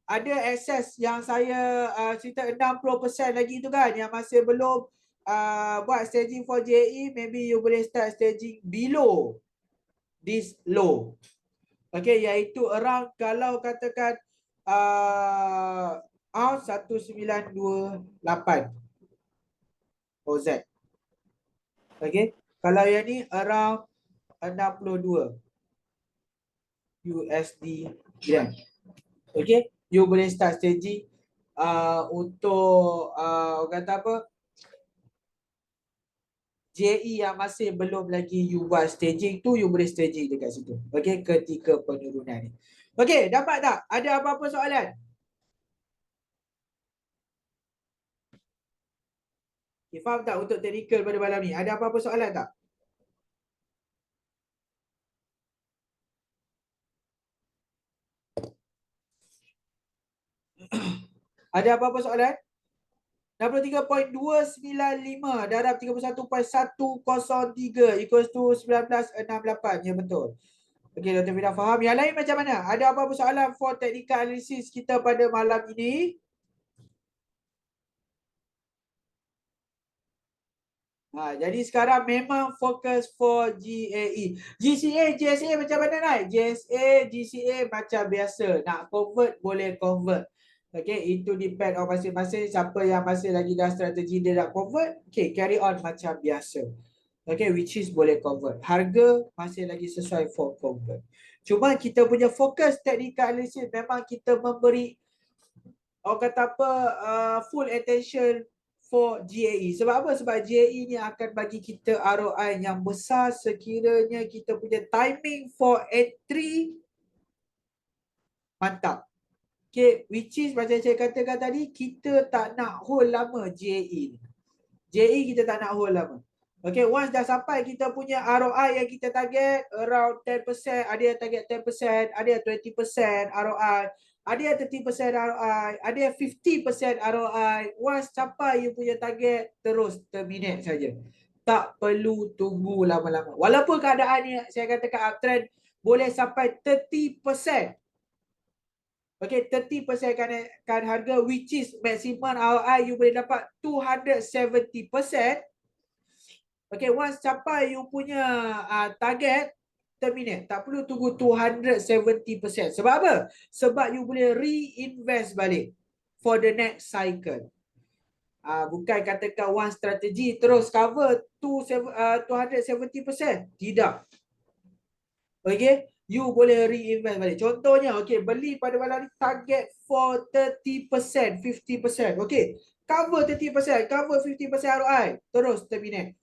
A: ada access yang saya cerita 60% lagi tu kan, yang masih belum buat staging for JE, maybe you boleh start staging below this low. Okay, iaitu around kalau katakan ounce 1928 OZ. Okay, kalau yang ni around 62 USD gram. Okay, you boleh start staging untuk orang kata apa, JE yang masih belum lagi you buat staging tu, you boleh staging dekat situ. Okay, ketika penurunan ni. Okay, dapat tak? Ada apa-apa soalan? Okay, faham tak untuk technical pada malam ni? Ada apa-apa soalan tak? Ada apa-apa soalan? 63.295 darab 31.103 equals to 1968. Ya, betul. Okey, Dr. Fida faham. Yang lain macam mana? Ada apa-apa soalan for technical analysis kita pada malam ini? Jadi sekarang memang fokus for GAE. GCA, GSA macam mana naik? GSA, GCA macam biasa. Nak convert, boleh convert. Okay, itu depend on masing-masing. Siapa yang masih lagi dah strategi dia nak convert, okay, carry on macam biasa. Okay, which is boleh convert. Harga masih lagi sesuai for convert. Cuma kita punya fokus technical analysis memang kita memberi orang kata apa, full attention for GAE. Sebab apa? Sebab GAE ni akan bagi kita ROI yang besar sekiranya kita punya timing for entry mantap. Okay, which is macam saya katakan tadi, kita tak nak hold lama JE ni. JE kita tak nak hold lama. Okay, once dah sampai kita punya ROI yang kita target around 10%, ada yang target 10%, ada yang 20% ROI, ada yang 30% ROI, ada yang 50% ROI. Once capai you punya target, terus terminate saja. Tak perlu tunggu lama-lama. Walaupun keadaan ni saya katakan uptrend boleh sampai 30%. Okay, 30% kan harga, which is maximum ROI you boleh dapat 270%. Okay, once capai you punya target, terminate. Tak perlu tunggu 270%. Sebab apa? Sebab you boleh reinvest balik for the next cycle. Bukan katakan one strategy terus cover 270%. Tidak. Okay, you boleh reinvest balik. Contohnya, okay, beli pada malam ni target for 30%, 50%. Okay, cover 30%, cover 50% ROI. Terus terminate.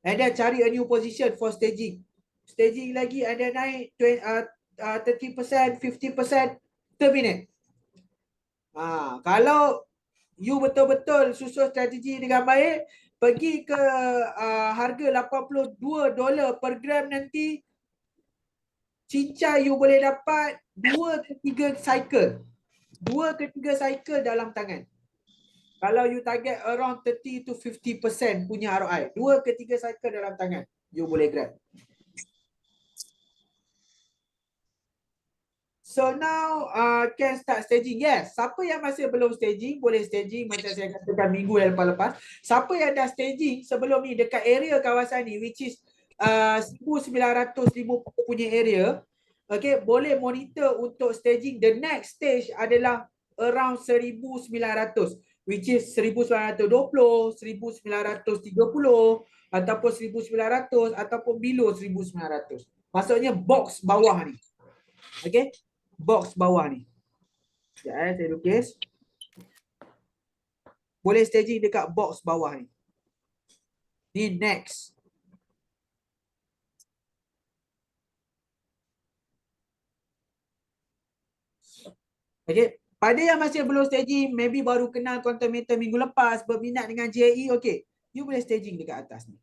A: And then cari a new position for staging. Staging lagi and then naik 30%, 50%, terminate. Kalau you betul-betul susun strategi dengan baik, pergi ke harga $82 per gram nanti, cincai you boleh dapat 2 ke 3 cycle. 2 ke 3 cycle dalam tangan. Kalau you target around 30 to 50% punya ROI, 2 ke 3 cycle dalam tangan, you boleh grab. So now can start staging. Yes, siapa yang masih belum staging, boleh staging macam saya katakan minggu yang lepas-lepas. Siapa yang dah staging sebelum ni dekat area kawasan ni, which is 1950 punya area, okay, boleh monitor untuk staging. The next stage adalah around 1900, which is 1920, 1930, ataupun 1900, ataupun below 1900. Maksudnya box bawah ni. Okay, box bawah ni. Sekejap saya lukis. Boleh staging dekat box bawah ni. Ni next. Okay, pada yang masih belum staging, maybe baru kenal quantum meter minggu lepas, berminat dengan JE, okay, you boleh staging dekat atas ni.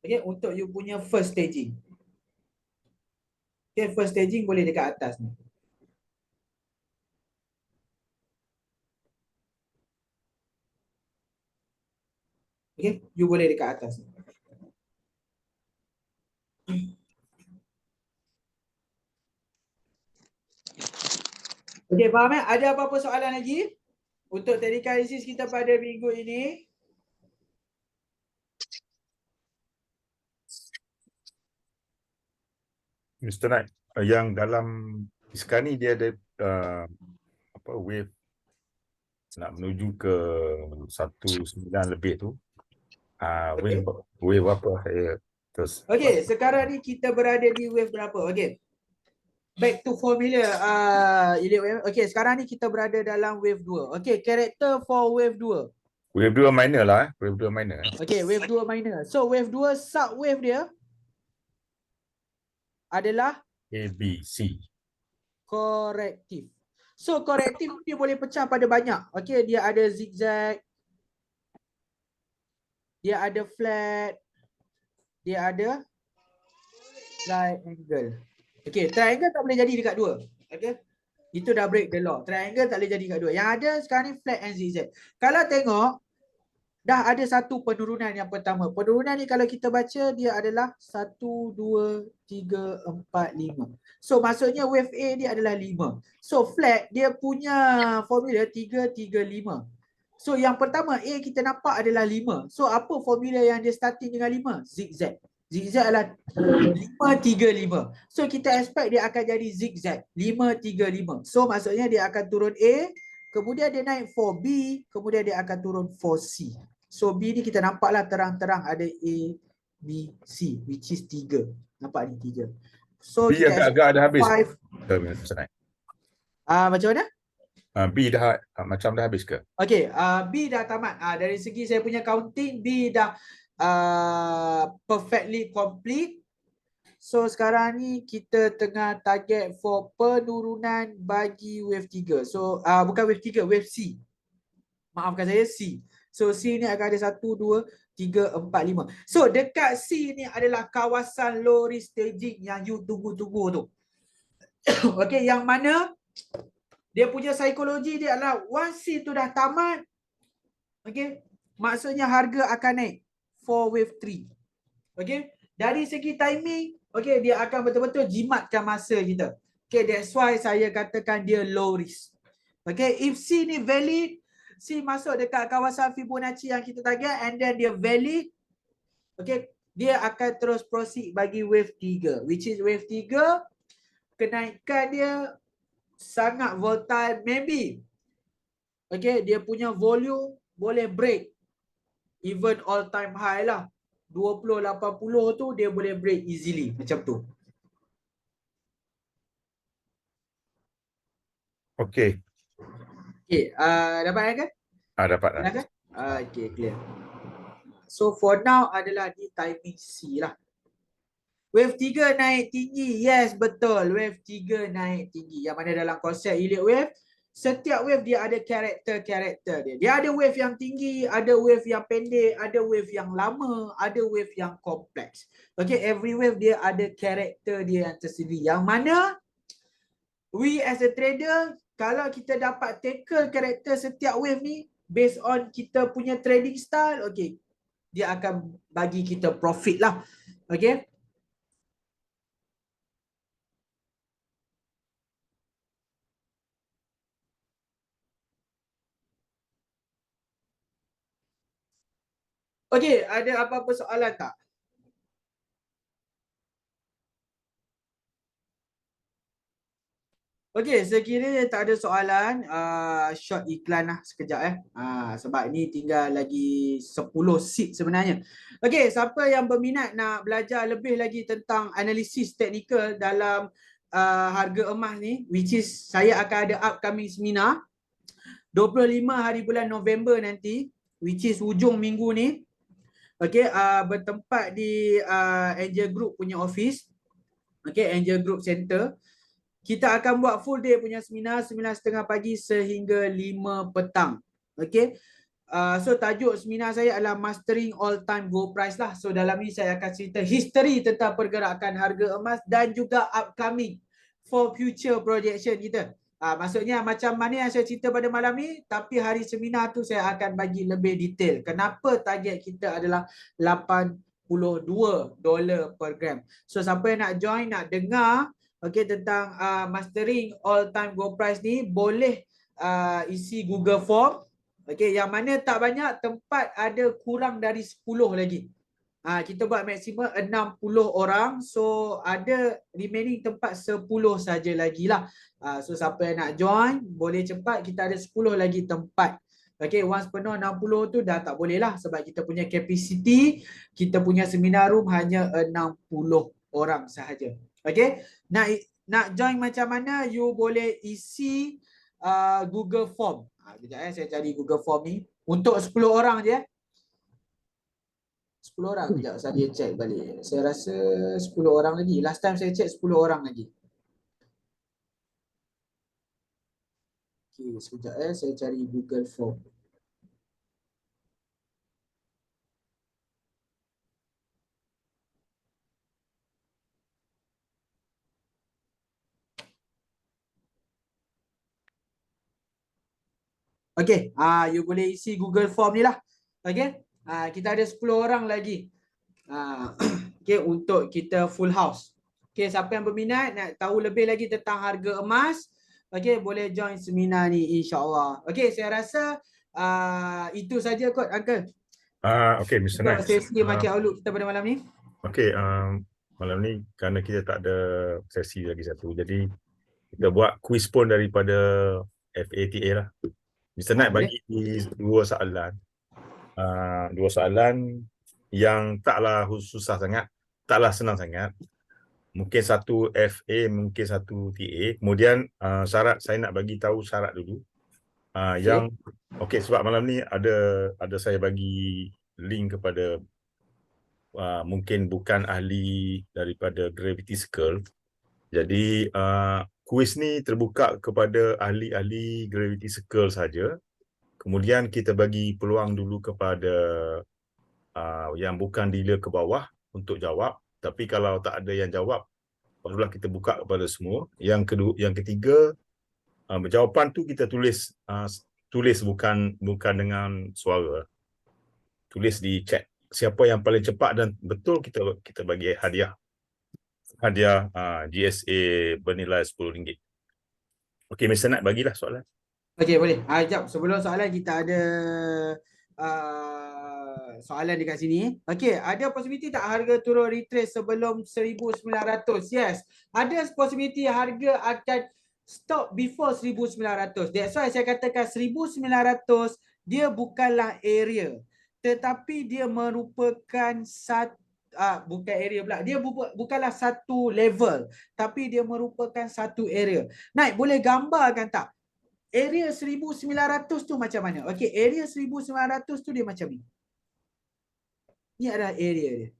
A: Okay, untuk you punya first staging. Okay, first staging boleh dekat atas ni. Okay, you boleh dekat atas. Okay, faham Ada apa-apa soalan lagi untuk technical analysis kita pada minggu ini?
C: Mr. Knight, yang dalam sekarang ni dia ada apa wave nak menuju ke 19 lebih tu.
A: Okay.
C: Wave apa saya terus.
A: Okay, sekarang ni kita berada di wave berapa? Okay. Back to formula. Okay, sekarang ni kita berada dalam wave 2. Okay, karakter for wave 2.
C: Wave 2 minor lah. Wave 2 minor.
A: Okay, wave 2 minor. So wave 2 sub wave dia adalah
C: A, B, C.
A: korektif. So korektif dia boleh pecah pada banyak. Okay, dia ada zigzag. Dia ada flat. Dia ada triangle. Okay, triangle tak boleh jadi dekat dua. Okay, itu dah break the law. Triangle tak boleh jadi dekat dua. Yang ada sekarang ni flat and zigzag. Kalau tengok, dah ada satu penurunan yang pertama. Penurunan ni kalau kita baca dia adalah 1, 2, 3, 4, 5. So maksudnya wave A dia adalah 5. So flat dia punya formula 3, 3, 5. So yang pertama A kita nampak adalah 5. So apa formula yang dia starting dengan 5? Zigzag. Zigzag adalah 5, 3, 5. So kita expect dia akan jadi zigzag 5, 3, 5. So maksudnya dia akan turun A, kemudian dia naik 4B, kemudian dia akan turun 4C. So B ni kita nampaklah terang-terang ada A, B, C, which is 3. Nampak ni 3. So
C: B
A: kita
C: agak-agak dah habis.
A: 5. Macam mana?
C: B dah macam dah habis ke?
A: Okay, B dah tamat. Dari segi saya punya counting, B dah perfectly complete. So sekarang ni kita tengah target for penurunan bagi wave 3. So bukan wave 3, wave C. Maafkan saya, C. So C ni akan ada 1, 2, 3, 4, 5. So dekat C ni adalah kawasan low risk staging yang you tunggu-tunggu tu. Okay, yang mana dia punya psikologi dia adalah once C tu dah tamat, okay, maksudnya harga akan naik for wave 3. Okay, dari segi timing, okay, dia akan betul-betul jimatkan masa kita. Okay, that's why saya katakan dia low risk. Okay, if C ni valid, C masuk dekat kawasan Fibonacci yang kita target and then dia valid, okay, dia akan terus proceed bagi wave 3, which is wave 3 kenaikan dia sangat volatile, maybe. Okay, dia punya volume boleh break even all time high lah. 20-80 tu dia boleh break easily macam tu.
C: Okay.
A: Okay, dapat kan?
C: Dapat dah.
A: Kan? Okay, clear. So for now adalah di timing C lah. Wave 3 naik tinggi. Yes, betul. Wave 3 naik tinggi. Yang mana dalam konsep elite wave, setiap wave dia ada karakter-karakter dia. Dia ada wave yang tinggi, ada wave yang pendek, ada wave yang lama, ada wave yang kompleks. Okay, every wave dia ada karakter dia yang tersendiri. Yang mana we as a trader, kalau kita dapat tackle karakter setiap wave ni based on kita punya trading style, okay, dia akan bagi kita profit lah. Okay. Okay, ada apa-apa soalan tak? Okey, sekiranya tak ada soalan, short iklan lah sekejap sebab ni tinggal lagi 10 seat sebenarnya. Okey, siapa yang berminat nak belajar lebih lagi tentang analisis teknikal dalam harga emas ni, which is saya akan ada upcoming seminar 25 hari bulan November nanti, which is hujung minggu ni. Okey, bertempat di Angel Group punya office. Okey, Angel Group Center. Kita akan buat full day punya seminar 9:30 pagi sehingga 5 petang. Okay. So tajuk seminar saya adalah Mastering All Time Gold Price lah. So dalam ni saya akan cerita history tentang pergerakan harga emas dan juga upcoming for future projection kita. Maksudnya macam mana yang saya cerita pada malam ni, tapi hari seminar tu saya akan bagi lebih detail. Kenapa target kita adalah $82 per gram. So siapa yang nak join, nak dengar tentang mastering all time gold price ni, boleh isi Google Form. Yang mana tak banyak, tempat ada kurang dari 10 lagi. Kita buat maksimum 60 orang. So ada remaining tempat 10 saja lagi lah. So siapa yang nak join, boleh cepat. Kita ada 10 lagi tempat. Once penuh 60 tu dah tak boleh lah. Sebab kita punya capacity, kita punya seminar room hanya 60 orang sahaja. Nak join macam mana? You boleh isi Google Form. Sekejap saya cari Google Form ni. Untuk 10 orang je. 10 orang. Sekejap saya check balik. Saya rasa 10 orang lagi. Last time saya check 10 orang lagi. Okay, sekejap saya cari Google Form. Okay, you boleh isi Google Form ni lah. Okay, kita ada 10 orang lagi. Okay, untuk kita full house. Okay, siapa yang berminat nak tahu lebih lagi tentang harga emas, okay, boleh join seminar ni insyaAllah. Okay, saya rasa itu saja kot, Uncle.
C: Okay, Mr.
A: Untuk
C: Knight.
A: sesi market outlook kita pada malam ni.
C: Okay, malam ni kerana kita tak ada sesi lagi satu, jadi kita buat quiz pun daripada FATA lah. Mr. Knight bagi dua soalan. Dua soalan yang taklah susah sangat, taklah senang sangat. Mungkin satu FA, mungkin satu TA. Kemudian syarat, saya nak bagi tahu syarat dulu. Yang sebab malam ni ada saya bagi link kepada mungkin bukan ahli daripada Gravity Circle. Jadi kuis ni terbuka kepada ahli-ahli Gravity Circle saja. Kemudian kita bagi peluang dulu kepada yang bukan dealer ke bawah untuk jawab. Tapi kalau tak ada yang jawab, barulah kita buka kepada semua. Yang ketiga, jawapan tu kita tulis bukan dengan suara. Tulis di chat. Siapa yang paling cepat dan betul, kita bagi hadiah GSA bernilai RM10. Okey, Mr. Knight, bagilah soalan.
A: Okey, boleh. Sekejap, sebelum soalan kita ada soalan dekat sini. Okey, ada possibility tak harga turun retrace sebelum 1900? Yes. Ada possibility harga akan stop before 1900. That's why saya katakan 1900 dia bukanlah area, tetapi dia merupakan bukan area pula. Dia bukanlah satu level, tapi dia merupakan satu area. Naik, boleh gambarkan tak? Area 1900 tu macam mana? Okey, area 1900 tu dia macam ni. Ini adalah area dia.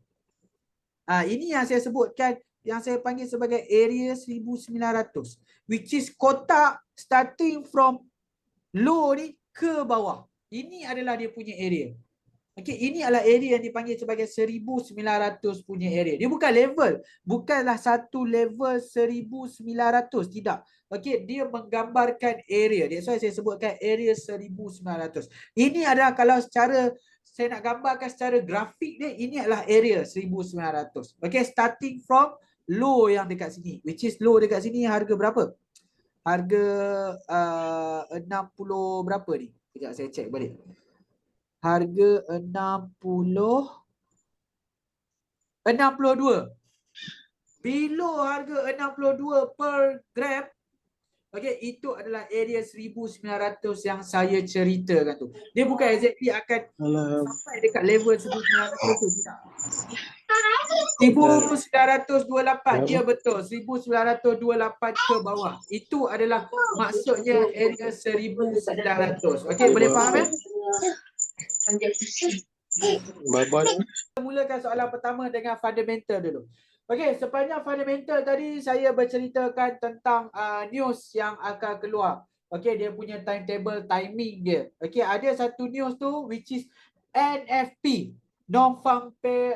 A: Ini yang saya sebutkan, yang saya panggil sebagai area 1900, which is kotak starting from low ni ke bawah. Ini adalah dia punya area. Okey, ini adalah area yang dipanggil sebagai 1900 punya area. Dia bukan level, bukanlah satu level 1900, tidak. Okey, dia menggambarkan area. That's why saya sebutkan area 1900. Ini adalah kalau secara saya nak gambarkan secara grafik dia, ini adalah area 1900. Okey, starting from low yang dekat sini, which is low dekat sini harga berapa? Harga 60 berapa ni? Sekejap saya check balik. Harga 62. Below harga 62 per gram. Okey, itu adalah area 1900 yang saya ceritakan tu. Dia bukan exactly akan sampai dekat level 1900 tu, tidak. 1928, dia betul. 1928 ke bawah. Itu adalah maksudnya area 1900. Okey, boleh faham ya? Kita mulakan soalan pertama dengan fundamental dulu. Okey, sepanjang fundamental tadi saya berceritakan tentang news yang akan keluar. Okey, dia punya timetable, timing dia. Okey, ada satu news tu which is NFP, non-farm pay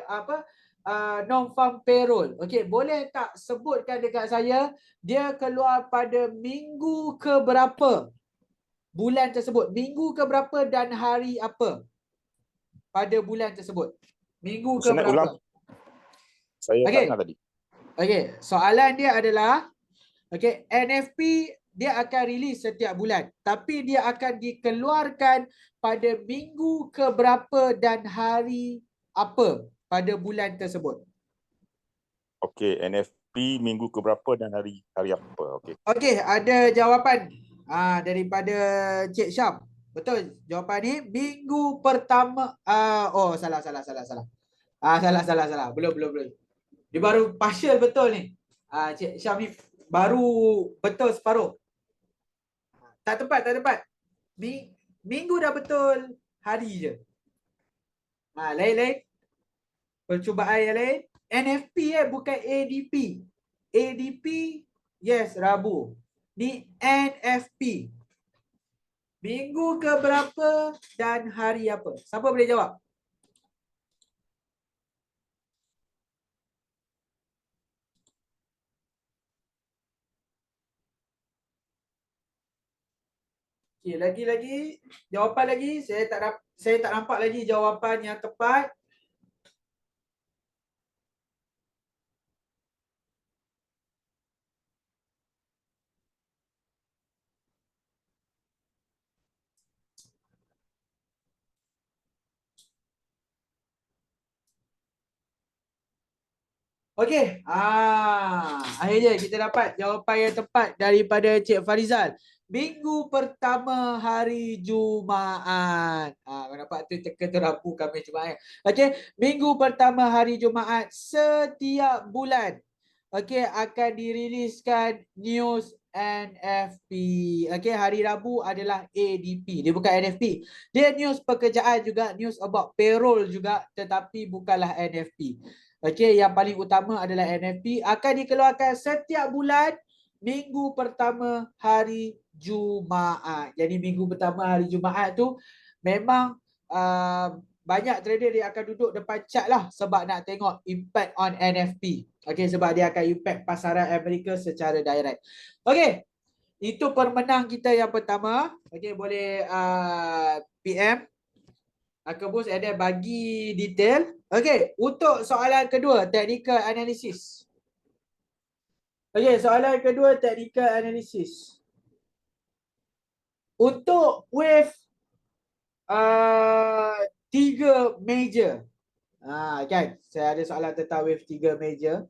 A: non-farm payroll. Okey, boleh tak sebutkan dekat saya dia keluar pada minggu ke berapa bulan tersebut? Minggu ke berapa dan hari apa pada bulan tersebut? Minggu ke
D: Mr. Nat,
A: berapa?
D: ulang. Saya tak
A: Okey.
D: dengar tadi.
A: Okey, soalan dia adalah okey, NFP dia akan rilis setiap bulan, tapi dia akan dikeluarkan pada minggu ke berapa dan hari apa pada bulan tersebut.
D: Okey, NFP minggu ke berapa dan hari apa? Okey.
A: Okey, ada jawapan daripada Cik Syam. Betul jawapan ni minggu pertama oh salah. Salah. Belum. Dia baru partial betul ni. Cik Syam ni baru betul separuh. Tak tepat. Minggu dah betul, hari je. Lain. Percubaan yang lain. NFP bukan ADP. ADP yes, Rabu. Ni NFP. Minggu ke berapa dan hari apa? Siapa boleh jawab? Okay, lagi. Jawapan lagi. Saya tak nampak lagi jawapan yang tepat. Okey. Akhirnya kita dapat jawapan yang tepat daripada Cik Farizal. Minggu pertama hari Jumaat. Nampak tu teka terapu kami Jumaat. Okey, minggu pertama hari Jumaat setiap bulan. Okey, akan diriliskan news NFP. Okey, hari Rabu adalah ADP. Dia bukan NFP. Dia news pekerjaan juga, news about payroll juga, tetapi bukanlah NFP. Okey, yang paling utama adalah NFP akan dikeluarkan setiap bulan minggu pertama hari Jumaat. Jadi minggu pertama hari Jumaat tu memang banyak trader dia akan duduk depan chart lah sebab nak tengok impact on NFP. Okey, sebab dia akan impact pasaran Amerika secara direct. Okey, itu pemenang kita yang pertama. Okey, boleh PM Akabus ada bagi detail. Okey, untuk soalan kedua, technical analysis. Okey, soalan kedua, technical analysis. Untuk wave 3 major. Kan, saya ada soalan tentang wave 3 major.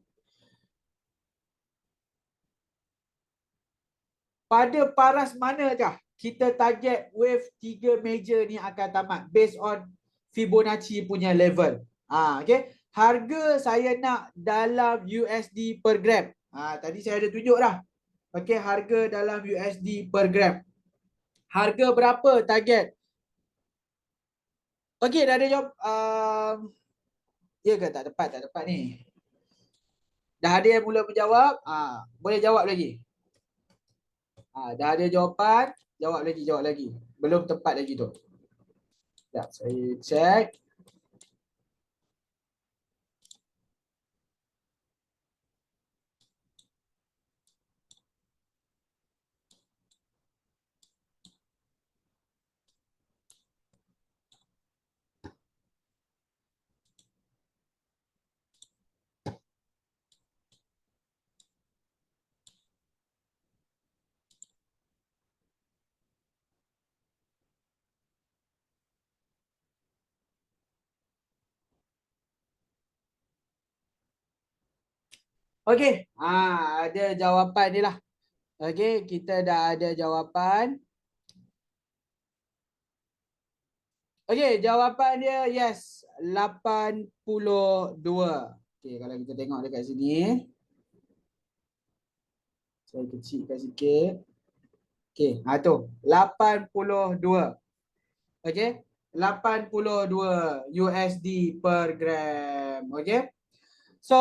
A: Pada paras manakah kita target wave 3 major ni akan tamat based on Fibonacci punya level. Okay. Harga saya nak dalam USD per gram. Tadi saya ada tunjuk dah. Okay, harga dalam USD per gram. Harga berapa target? Okay, dah ada jawab. Ya ke tak tepat ni? Dah ada yang mula menjawab. Boleh jawab lagi. Dah ada jawapan. Jawab lagi. Belum tepat lagi tu. Sekejap, saya check. Okey, ada jawapan ni lah. Okey, kita dah ada jawapan. Okey, jawapan dia yes, 82. Okey, kalau kita tengok dekat sini. Saya kecilkan sikit. Okey, tu 82. Okey, 82 USD per gram. Okey. So,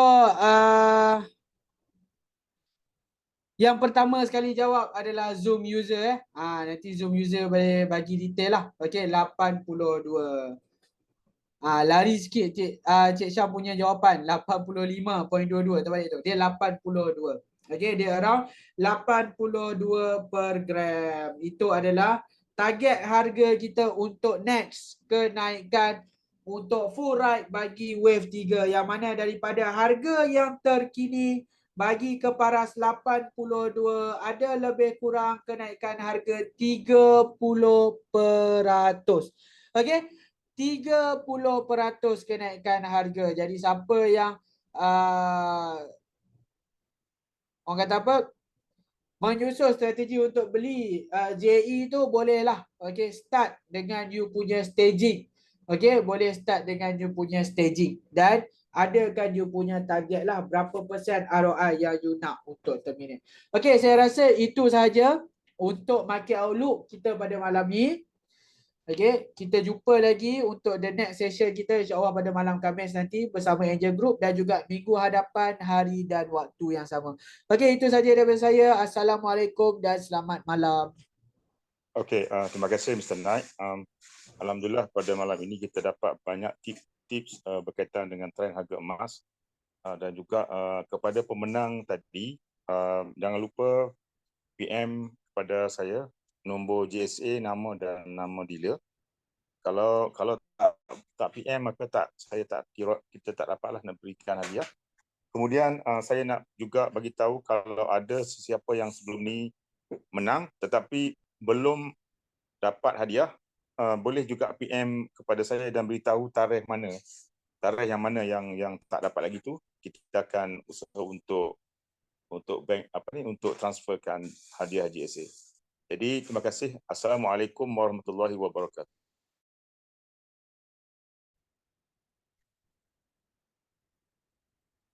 A: yang pertama sekali jawab adalah Zoom user. Nanti Zoom user boleh bagi detail lah. Okey, 82. Lari sikit Cik Syam punya jawapan 85.22 terbalik tu. Dia 82. Okey, dia around 82 per gram. Itu adalah target harga kita untuk next kenaikan untuk full ride bagi wave 3, yang mana daripada harga yang terkini bagi ke paras 82 ada lebih kurang kenaikan harga 30%. Okey, 30% kenaikan harga. Jadi siapa yang orang kata apa, menyusun strategi untuk beli JE tu bolehlah. Okey, start dengan you punya staging. Okey, boleh start dengan you punya staging dan adakan you punya target lah berapa persen ROI yang you nak untuk terminate. Okey, saya rasa itu sahaja untuk market outlook kita pada malam ni. Okey, kita jumpa lagi untuk the next session kita insya-Allah pada malam Khamis nanti bersama Angel Group dan juga minggu hadapan hari dan waktu yang sama. Okey, itu saja daripada saya. Assalamualaikum dan selamat malam.
D: Okey, terima kasih Mr. Knight. Alhamdulillah pada malam ini kita dapat banyak tips berkaitan dengan trend harga emas dan juga kepada pemenang tadi, jangan lupa PM kepada saya nombor GSA, nama dan nama dealer. Kalau tak PM maka kita tak dapatlah nak berikan hadiah. Kemudian saya nak juga bagi tahu kalau ada sesiapa yang sebelum ni menang tetapi belum dapat hadiah, boleh juga PM kepada saya dan beritahu tarikh yang mana yang tak dapat lagi tu, kita akan usaha untuk bank untuk transferkan hadiah GSA. Jadi terima kasih. Assalamualaikum warahmatullahi wabarakatuh.